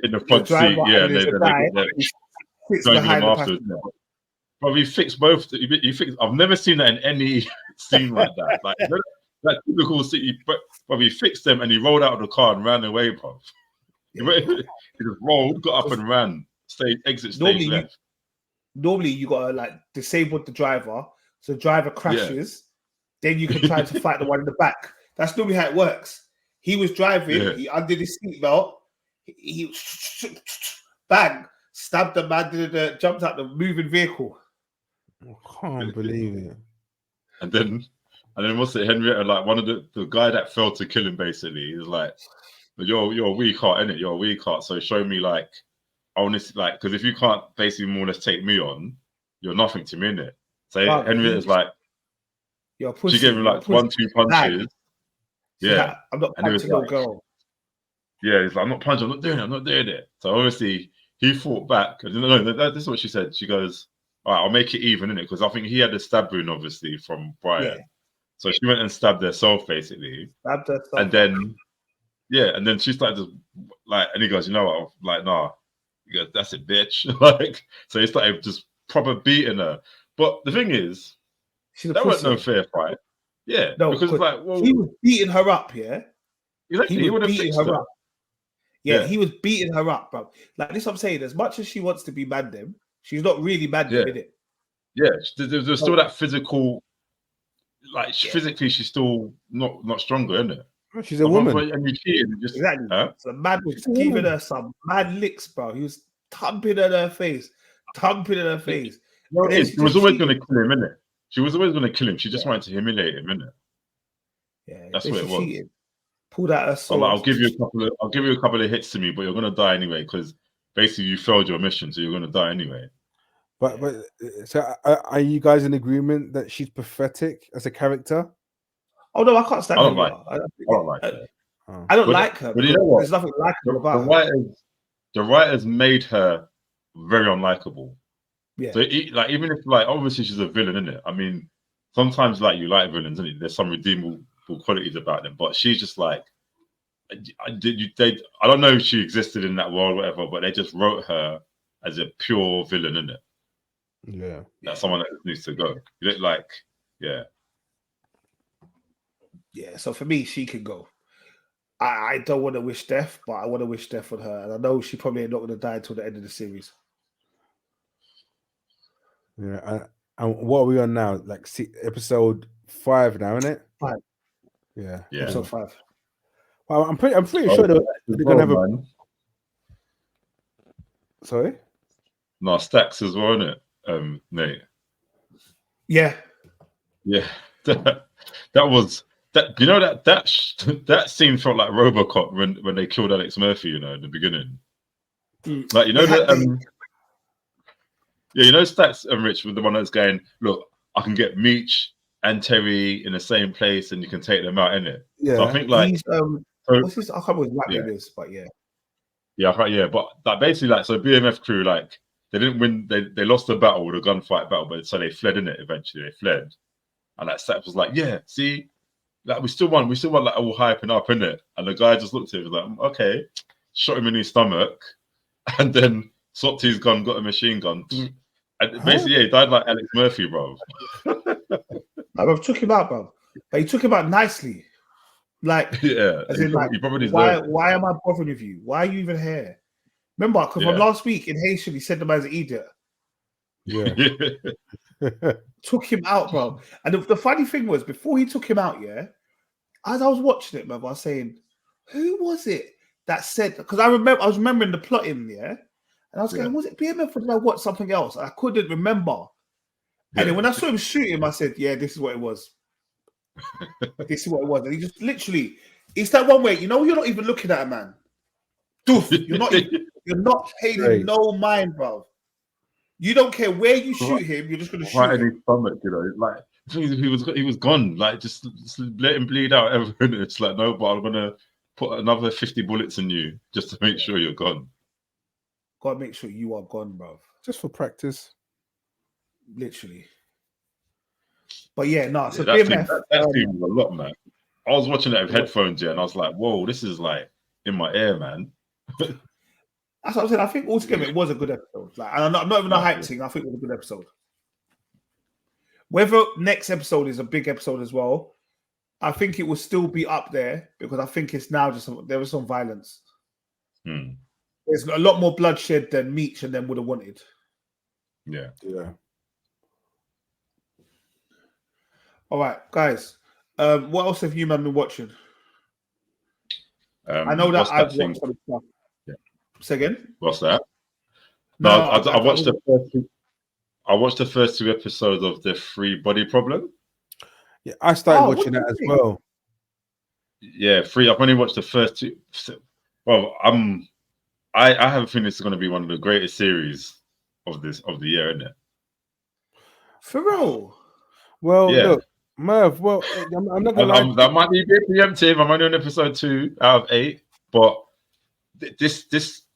in the front seat. Yeah, and they driving him after. But he fixed both. He fixed. I've never seen that in any scene like that. Like, you know, that typical city. But he fixed them and he rolled out of the car and ran away, bro. He just rolled, got up and ran. Exit stage left. Normally you gotta like disable the driver, so the driver crashes. Then you can try to fight the one in the back. That's normally how it works. He was driving. He undid his seatbelt. He bang, stabbed the man. Jumped out the moving vehicle. I can't believe it. And then what's it, Henrietta? Like, one of the guy that failed to kill him, basically, is like, "You're a weak heart, innit? You're a weak heart. So show me, like, honestly, like, because if you can't basically more or less take me on, you're nothing to me, innit?" So Henrietta's like, she gave him like 1-2 punches. Yeah, I'm not punching no girl. Yeah, he's like, "I'm not punching. I'm not doing it." So obviously he fought back. No, this is what she said. She goes, "All right, I'll make it even, innit?" Because I think he had a stab wound, obviously, from Brian. Yeah. So she went and stabbed herself, basically. Stabbed herself. And then she started to, like, and he goes, "You know what? Like, nah." He goes, "That's it, bitch." Like, so he started just proper beating her. But the thing is, that wasn't no fair fight. Yeah, no, because like, well, he was beating her up. Yeah, exactly. He was beating her up. Yeah, he was beating her up, bro. Like, this, I'm saying, as much as she wants to be Mandem, she's not really Mandem, is it? Yeah, there's still that physical, like, physically, she's still not stronger, isn't it? She's a woman. And you cheated. Exactly. So the man was giving her some mad licks, bro. He was thumping in her face. She was always going to kill him, innit? She was always going to kill him. She just wanted to humiliate him, innit? Yeah, that's what it was. Cheated. Pulled out her sword. I'll give you a couple of hits to me, but you're going to die anyway, because basically you failed your mission, so you're going to die anyway. But so are you guys in agreement that she's pathetic as a character? Oh no, I can't stand her. I don't like her. I don't like her. But you know what? There's nothing likable about her. The writers made her very unlikable. Yeah. So like, even if, like, obviously she's a villain, isn't it? I mean, sometimes, like, you like villains, isn't it? There's some redeemable qualities about them, but she's just like, I don't know if she existed in that world or whatever, but they just wrote her as a pure villain, isn't it? Yeah. That's someone that needs to go. You look like, yeah. So for me, she can go. I don't want to wish death, but I want to wish death on her. And I know she probably ain't not going to die until the end of the series. Yeah. And what are we on now? Like episode 5 now, isn't it? 5. Yeah. Episode 5. Well, I'm pretty sure they're going to have a... Sorry? No, Stacks as well, isn't it? Nate. Yeah. Yeah. That was... That, you know, that scene felt like RoboCop when they killed Alex Murphy, you know, in the beginning. Like, you know that you know, Stacks and Rich with the one that's going, "Look, I can get Meech and Terry in the same place, and you can take them out, innit?" Yeah. So I think, like, what's this? I can't remember what it is, but yeah. Yeah, but like, basically, like, so BMF crew, like, they didn't win. They lost the battle, the gunfight battle, but so they fled, innit? Eventually, they fled, and like Stacks was like, "Yeah, see." Like, we still won, like, all hyping up, innit? And the guy just looked at him, was like, "Okay," shot him in his stomach, and then swapped his gun, got a machine gun, and basically, he died like Alex Murphy, bro. I took him out, bro, but he took him out nicely, like, as in, like, why am I bothering with you? Why are you even here? Remember, because from last week in Haitian, he said the man's an idiot. Yeah. Took him out, bro. And the funny thing was, before he took him out, as I was watching it, man, I was saying, who was it that said? Because I was remembering the plotting, and And I was going, was it BMF or did I watch something else? I couldn't remember. And then when I saw him shoot him, I said, yeah, this is what it was. This is what it was. And he just literally, it's that one way, you're not even looking at a man. Doof, you're not paying him no mind, bro. You don't care where you shoot him, you're just gonna shoot him. In his stomach, like he was gone. Like just let him bleed out. Everything. It's like no, but I'm gonna put another 50 bullets in you just to make sure you're gone. Gotta make sure you are gone, bro. Just for practice. Literally. But yeah, no. So that BMF, seems a lot, man. I was watching it with headphones, and I was like, "Whoa, this is like in my ear, man." That's what I'm saying. I think altogether it was a good episode. Like, and I'm not even a hype thing. I think it was a good episode. Whether next episode is a big episode as well, I think it will still be up there because I think it's now just there was some violence. There's a lot more bloodshed than Meech and them would have wanted. Yeah. All right, guys. What else have you man been watching? I know that I've watched some stuff. Yeah. Say again? What's that? No, I watched the first two. I watched the first 2 episodes of the Free Body Problem. Yeah, I started watching that as well. Yeah, Free. I've only watched the first 2. Well, I have a feeling this is going to be one of the greatest series of the year, isn't it? For real? Well, look, Merv. Well, I'm not gonna lie. That might be a bit preemptive. I'm only on episode 2 out of 8, but this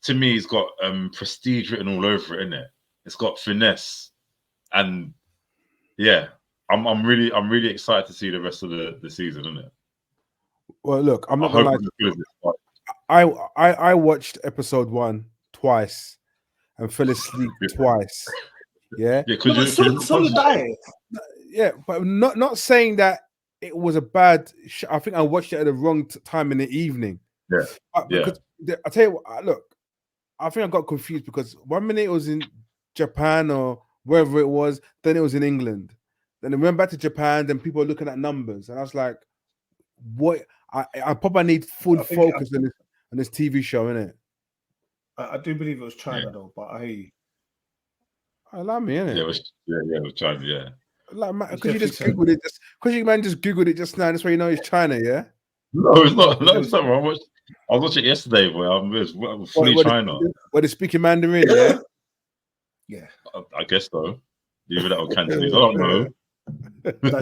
to me has got prestige written all over it, isn't it? It's got finesse, and yeah, I'm really excited to see the rest of the season, isn't it? Well, look, I'm not gonna lie. I watched episode 1 twice and fell asleep twice. Yeah, so did I. Yeah, but not saying that it was a bad. I think I watched it at the wrong time in the evening. Yeah, because I tell you what, look, I think I got confused because 1 minute it was in Japan or wherever it was, then it was in England. Then it went back to Japan. Then people were looking at numbers, and I was like, "What? I probably need full focus on this TV show, innit?" I do believe it was China though, but I hear you. I like me, innit? Yeah, it was China. Yeah. Like, because you just googled it, because you man just googled it just now. That's why you know it's China, yeah. No, it's not. No, it's not. I was watching it yesterday, boy. It was fully China. Were they speaking Mandarin? Yeah. Yeah. I guess so. Either that or Cantonese. I don't know.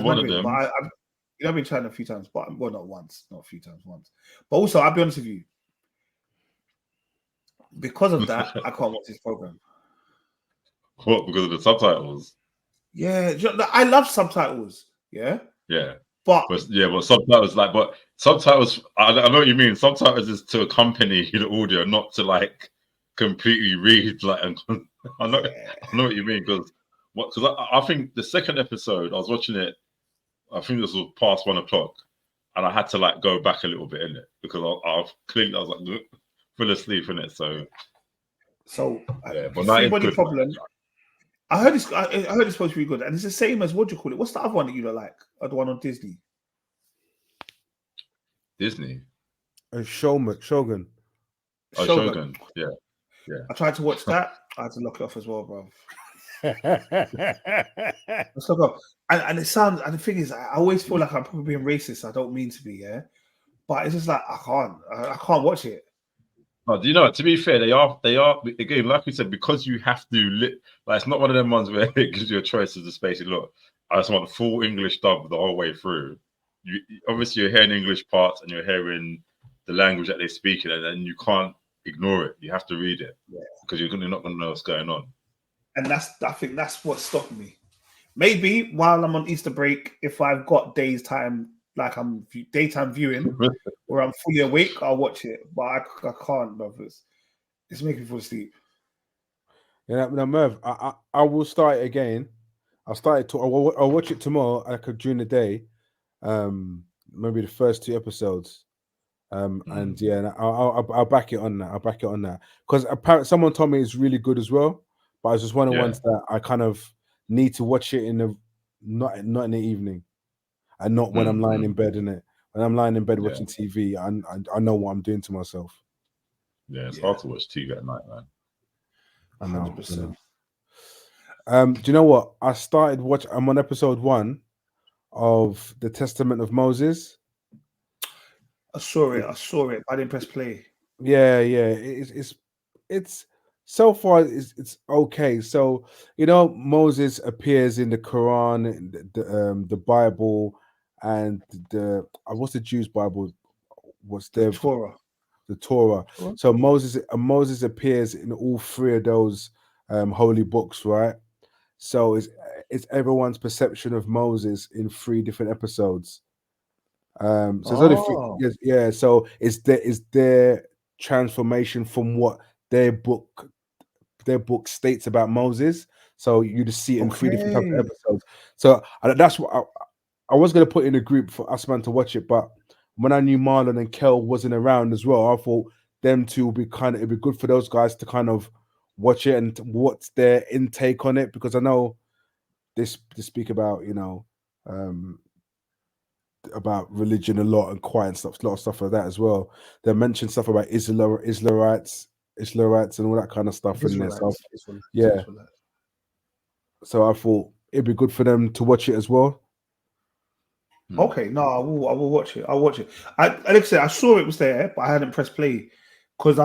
One of them. But I've been China a few times, but not once, not a few times, once. But also, I'll be honest with you. Because of that, I can't watch this program. What? Because of the subtitles? Yeah, I love subtitles. Yeah. Yeah. But subtitles subtitles. I know what you mean. Subtitles is to accompany the audio, not to like completely read. Like, I know what you mean because I think the second episode I was watching it. I think this was past 1 o'clock, and I had to like go back a little bit in it because I was like full asleep in it. So but Free Body Problem. I heard it's supposed to be good, and it's the same as what do you call it? What's the other one that you don't like? The one on Disney. Disney. Shogun. Shogun. Yeah. I tried to watch that. I had to lock it off as well, bro. Let's look up. And it sounds. And the thing is, I always feel like I'm probably being racist. I don't mean to be, yeah. But it's just like I can't watch it. No, do you know? To be fair, they are again, like we said, because you have to. Like, it's not one of them ones where it gives you a choice of the space. Look, I just want full English dub the whole way through. You obviously you're hearing English parts and you're hearing the language that they speak in, and you can't ignore it. You have to read it because you're not going to know what's going on. And I think that's what stopped me. Maybe while I'm on Easter break, if I've got days time, like I'm daytime viewing, or I'm fully awake, I'll watch it. But I can't, brothers. It's making me fall asleep. Yeah, now Merv, I will start it again. I'll watch it tomorrow, like during the day. Maybe the first 2 episodes. And yeah, I'll back it on that. I'll back it on that because apparently someone told me it's really good as well. But it's just one of the ones that I kind of need to watch it not in the evening, and not when I'm lying in bed. Innit? When I'm lying in bed watching TV, I know what I'm doing to myself. Yeah, it's hard to watch TV at night, man. I know. 100%. Do you know what? I started watching. I'm on episode 1 of the Testament of Moses. I saw it. I didn't press play. Yeah. It's so far it's okay. So Moses appears in the Quran, the Bible, and the what's the Jews' Bible? What's their Torah? The Torah. So Moses appears in all 3 of those holy books, right? So it's everyone's perception of Moses in 3 different episodes. So it's only 3, yeah. So it's their transformation from what their book states about Moses. So you just see it in 3 different types of episodes. So that's what I was going to put in a group for us man to watch it, but when I knew Marlon and Kel wasn't around as well, I thought them two would be it'd be good for those guys to kind of watch it and what's their intake on it, because I know they speak about about religion a lot and quiet stuff, a lot of stuff like that as well. They mentioned stuff about Israelites and all that kind of stuff in there. So yeah. So I thought it'd be good for them to watch it as well. Okay, no, I will watch it. I'll watch it. Like I said, I saw it was there, but I hadn't pressed play because I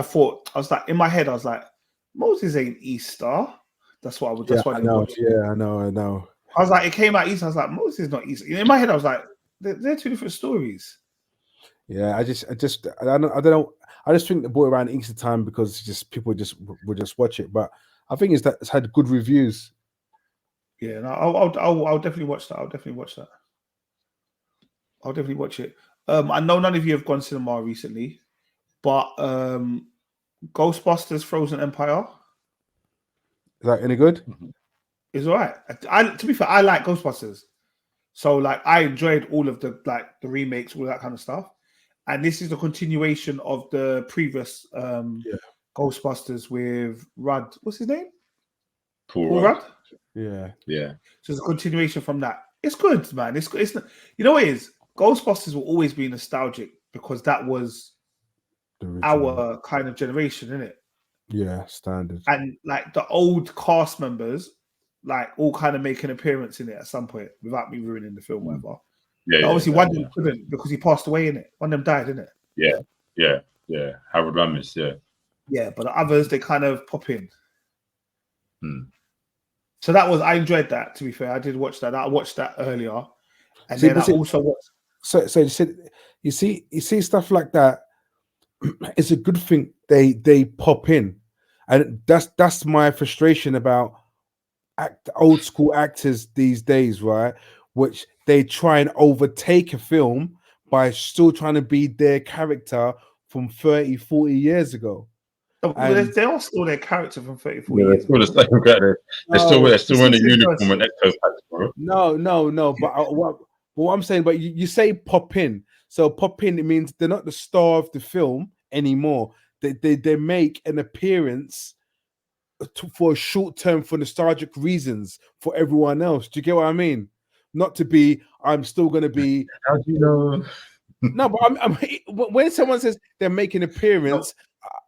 was like, in my head, I was like, Moses ain't Easter. That's what I was. That's why I didn't watch it. Yeah, I know. I was like, it came out Easter. I was like, Moses is not Easter. In my head, I was like, they're 2 different stories. Yeah, I don't know. I just think the boy around Easter time because people will just watch it. But I think it's had good reviews. Yeah, no, I'll definitely watch that. I'll definitely watch it. I know none of you have gone cinema recently, but Ghostbusters Frozen Empire. Is that any good? It's all right. To be fair, I like Ghostbusters. So like I enjoyed all of the remakes, all that kind of stuff. And this is the continuation of the previous Ghostbusters with Rudd. What's his name? Paul Rudd. Yeah. So it's a continuation from that. It's good, man. It's not, you know what it is? Ghostbusters will always be nostalgic because that was our kind of generation, isn't it? Yeah, standard. And like the old cast members, like all kind of make an appearance in it at some point without me ruining the film, whatever. Yeah. Obviously, one of them couldn't because he passed away in it. One of them died, didn't it? Yeah. Harold Ramis, yeah. Yeah, but the others they kind of pop in. So I enjoyed that. To be fair, I did watch that. I watched that earlier, and then I also watched. So you see stuff like that. It's a good thing they pop in, and that's my frustration about old school actors these days, right? Which they try and overtake a film by still trying to be their character from 30, 40 years ago. They are still their character from 30, 40 years ago. They're still wearing a uniform and Ecto packs, bro. No. But what I'm saying, but you say pop in. So pop in, it means they're not the star of the film anymore. They make an appearance for a short term for nostalgic reasons for everyone else. Do you get what I mean? Not to be, I'm still going to be. How do you know? No, but when someone says they're making an appearance,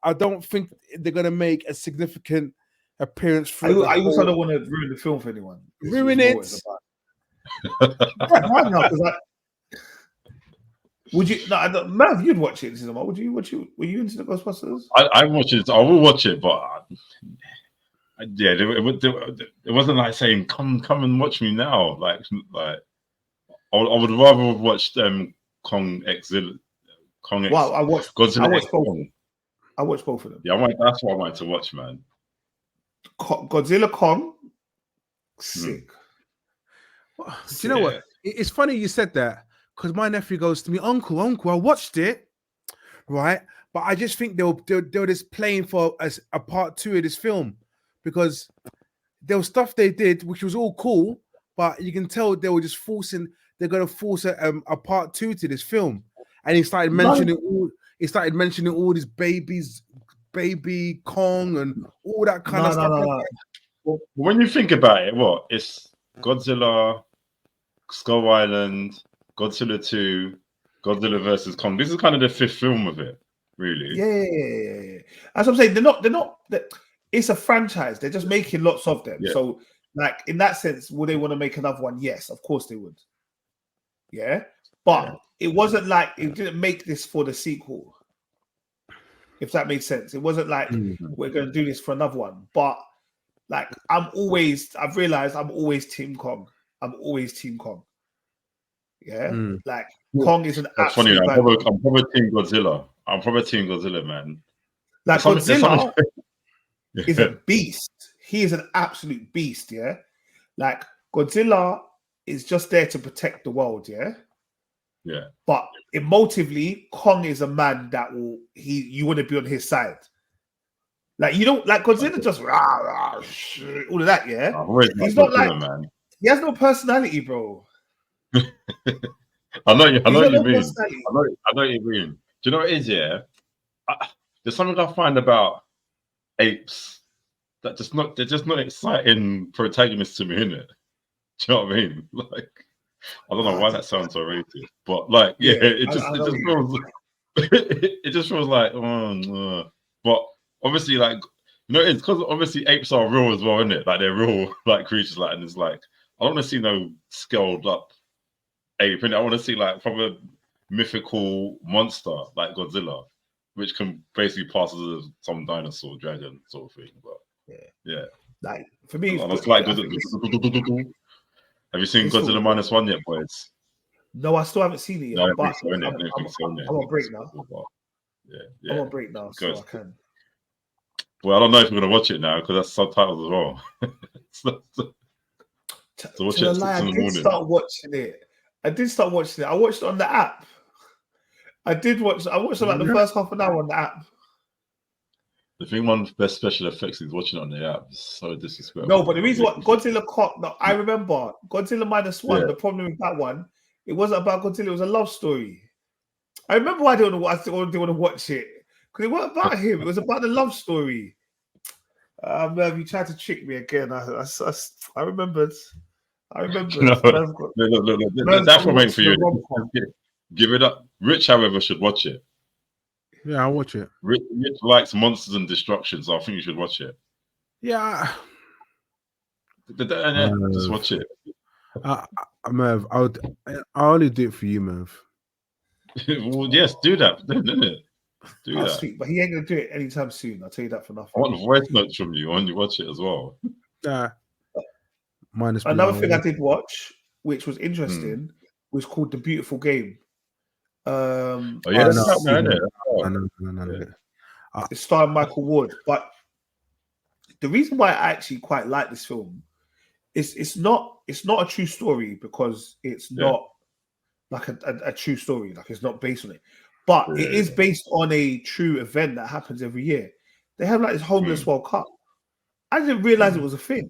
I don't think they're going to make a significant appearance. I also don't want to ruin the film for anyone. Ruin it. Why not? Would you? No, Mav, you'd watch it in cinema. Would you? Were you into the Ghostbusters? I watch it. I will watch it, but it wasn't like saying, "Come and watch me now." Like I would rather have watched Kong X. Wow, I watched Godzilla. I watched both of them. Yeah, that's what I wanted to watch, man. Godzilla Kong, sick. Do you know what? It's funny you said that because my nephew goes to me, Uncle, I watched it, right? But I just think they were just playing for a part 2 of this film because there was stuff they did which was all cool, but you can tell they were just they're going to force a part 2 to this film, and he started mentioning all these babies, baby Kong, and all that kind of stuff. No. Well, when you think about it, it's Godzilla, Skull Island, Godzilla 2, Godzilla versus Kong. This is kind of the 5th film of it, really. Yeah. As I'm saying, they're not. it's a franchise. They're just making lots of them. Yeah. So, like in that sense, would they want to make another one? Yes, of course they would. Yeah, but it wasn't like it didn't make this for the sequel. If that made sense, it wasn't like we're going to do this for another one. But like I've realized I'm always Team Kong. I'm always Team Kong. Yeah, like Kong is an That's funny. absolute. I'm probably Team Godzilla. I'm probably Team Godzilla, man. Like Godzilla is a beast. He is an absolute beast. Yeah, like Godzilla is just there to protect the world. Yeah. Yeah. But emotively, Kong is a man that you want to be on his side. Like you don't like Godzilla just rah, rah, all of that, yeah. He's not like man. He has no personality, bro. I know what you mean. I know what you mean. Do you know what it is? Yeah, there's something I find about apes that they're just not exciting protagonists to me, innit? Do you know what I mean? Like. I don't know why that sounds so racist, but like, it just feels like, but obviously, like, it's because obviously apes are real as well, isn't it? Like they're real, like creatures, like, and it's like I don't want to see no scaled up ape, and I want to see like from a mythical monster like Godzilla, which can basically pass as some dinosaur dragon sort of thing. But yeah, like for me, it's like. Have you seen Godzilla -1 yet, boys? No, I still haven't seen it yet. No, but I'm on break now. I'm on break now, so I can. Well, I don't know if we're gonna watch it now because that's subtitles as well. So watch it I did start watching it. I watched it on the app. I watched about the first half an hour on the app. The thing, one best special effects is watching it on the app. It's so disrespectful. No, but the reason why Godzilla caught. No, I remember Godzilla -1. Yeah. The problem with that one, it wasn't about Godzilla. It was a love story. I remember why I didn't want to watch it because it wasn't about him. It was about the love story. Merv, you tried to trick me again. I remembered. Look, that's what I'm waiting for you. Give it up. Rich, however, should watch it. Yeah, I'll watch it. Rich likes monsters and destruction, so I think you should watch it. Yeah. Just watch it. Merv, I'll only do it for you, Merv. Well, yes, do that. Do that. Sweet, but he ain't gonna do it anytime soon. I'll tell you that for nothing. I want voice notes from you when you watch it as well. Another thing I did watch, which was interesting, was called The Beautiful Game. It's starring Michael Ward, but the reason why I actually quite like this film is it's not a true story because it's not like a true story, like it's not based on it, but it is based on a true event that happens every year. They have like this homeless World Cup. I didn't realize it was a thing.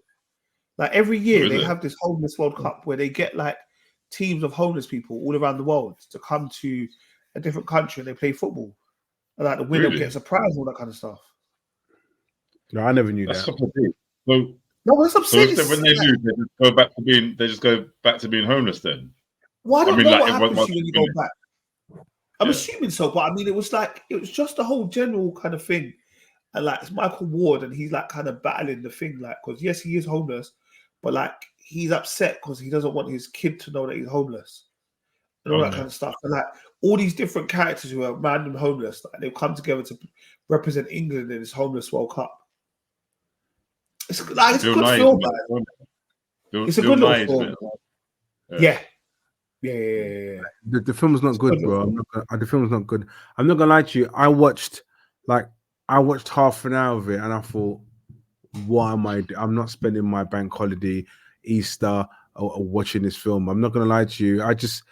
Like every year they have this homeless World Cup where they get like teams of homeless people all around the world to come to a different country and they play football. And like the winner gets a prize, all that kind of stuff. No, I never knew that. So that's upsetting. So when they lose, they just go back to being homeless then. Well, I don't know what happens to you when you go back. I'm assuming so, but I mean, it was just a whole general kind of thing. And like it's Michael Ward, and he's like kind of battling the thing, like because yes, he is homeless, but like he's upset because he doesn't want his kid to know that he's homeless and all that kind of stuff. And like all these different characters who are random homeless, like, they've come together to represent England in this homeless World Cup. It's a good film, man. It's a good little film. Yeah. The film's not good, bro. The film's not good. I'm not gonna lie to you. I watched half an hour of it, and I thought, "What am I? I'm not spending my bank holiday, Easter, or watching this film." I'm not gonna lie to you. It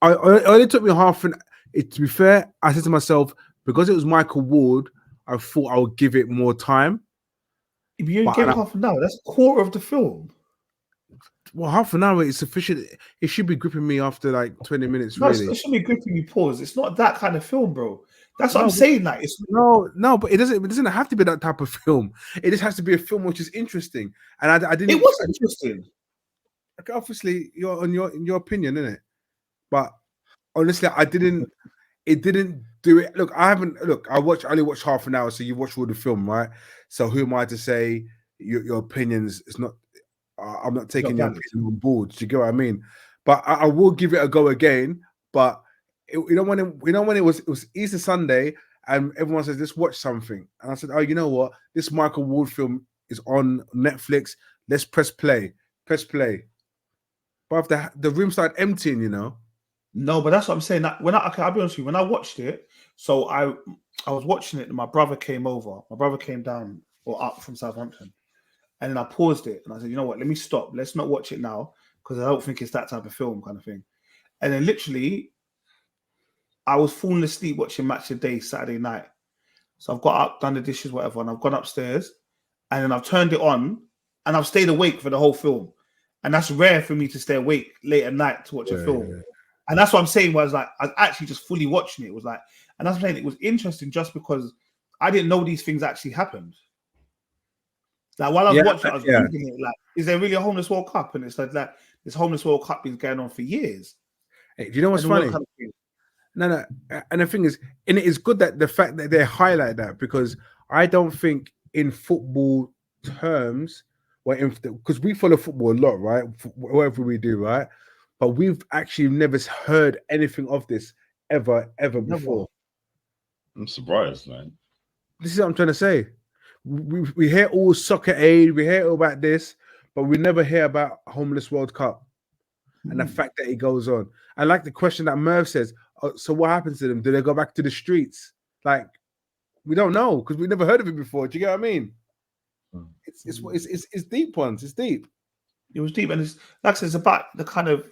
only took me to be fair, I said to myself, because it was Michael Ward, I thought I would give it more time. If you give half an hour, that's a quarter of the film. Well, half an hour is sufficient. It should be gripping me after like 20 minutes. No, really, it should be gripping you. Pause. It's not that kind of film, bro. That's what I'm saying. Like, it's no, but it doesn't have to be that type of film. It just has to be a film which is interesting. And I didn't. It was interesting. Okay, obviously, you're in your opinion, isn't it? But honestly, it didn't do it. Look, I haven't. Look, I only watched half an hour, so you watched all the film, right? So who am I to say your opinions? It's not. I'm not taking your opinion on board. Do you get what I mean? But I will give it a go again. But when it was Easter Sunday and everyone says let's watch something, and I said, oh, you know what? This Michael Ward film is on Netflix. Let's press play. But the room started emptying, you know. No, but that's what I'm saying. That I'll be honest with you. When I watched it, so I was watching it, and my brother came over. My brother came down or up from Southampton, and then I paused it, and I said, you know what? Let me stop. Let's not watch it now because I don't think it's that type of film, kind of thing. And then literally, I was falling asleep watching Match of the Day Saturday night. So I've got up, done the dishes, whatever, and I've gone upstairs, and then I've turned it on, and I've stayed awake for the whole film. And that's rare for me to stay awake late at night to watch a film. Yeah. And that's what I'm saying. Was like I was actually just fully watching it. It was like, and that's what I'm saying. It was interesting just because I didn't know these things actually happened. Like while I was watching, I was thinking, like, is there really a homeless World Cup? And it's like this homeless World Cup been going on for years. Hey, do you know what's funny? No. And the thing is, and it is good that the fact that they highlight that, because I don't think in football terms, because we follow football a lot, right? Whatever we do, right? But we've actually never heard anything of this ever before. I'm surprised, man. This is what I'm trying to say. We hear all soccer aid, we hear all about this, but we never hear about homeless World Cup and the fact that it goes on. I like the question that Merv says. Oh, so what happens to them? Do they go back to the streets? Like, we don't know because we never heard of it before. Do you get what I mean? It's deep ones. It's deep. It was deep, and it's like I said, it's about the kind of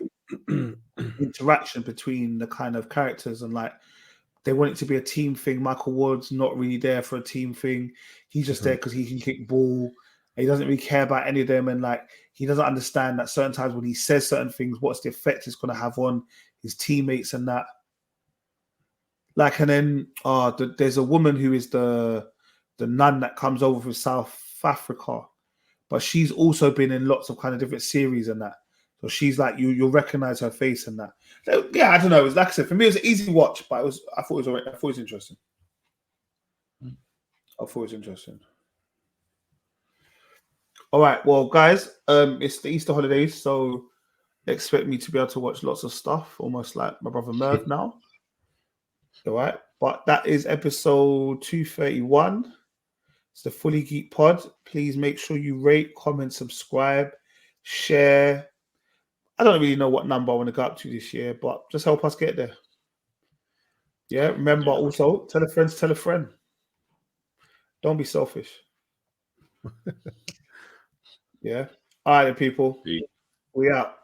interaction between the kind of characters, and like they want it to be a team thing. Michael Ward's not really there for a team thing. He's just there because he can kick ball. He doesn't really care about any of them, and like he doesn't understand that certain times when he says certain things, what's the effect it's going to have on his teammates and that. Like, and then there's a woman who is the nun that comes over from South Africa. But she's also been in lots of kind of different series and that. So she's like, you'll recognize her face and that. So, yeah, I don't know. It was like I said, for me, it was an easy watch, but I thought it was alright. I thought it was interesting. All right, well, guys, it's the Easter holidays, so expect me to be able to watch lots of stuff, almost like my brother Merv now. All right, but that is episode 231. It's the Fully Geek Pod. Please make sure you rate, comment, subscribe, share. I don't really know what number I want to go up to this year, but just help us get there. Yeah, remember also, tell a friend. Don't be selfish. Yeah. All right, people. We out.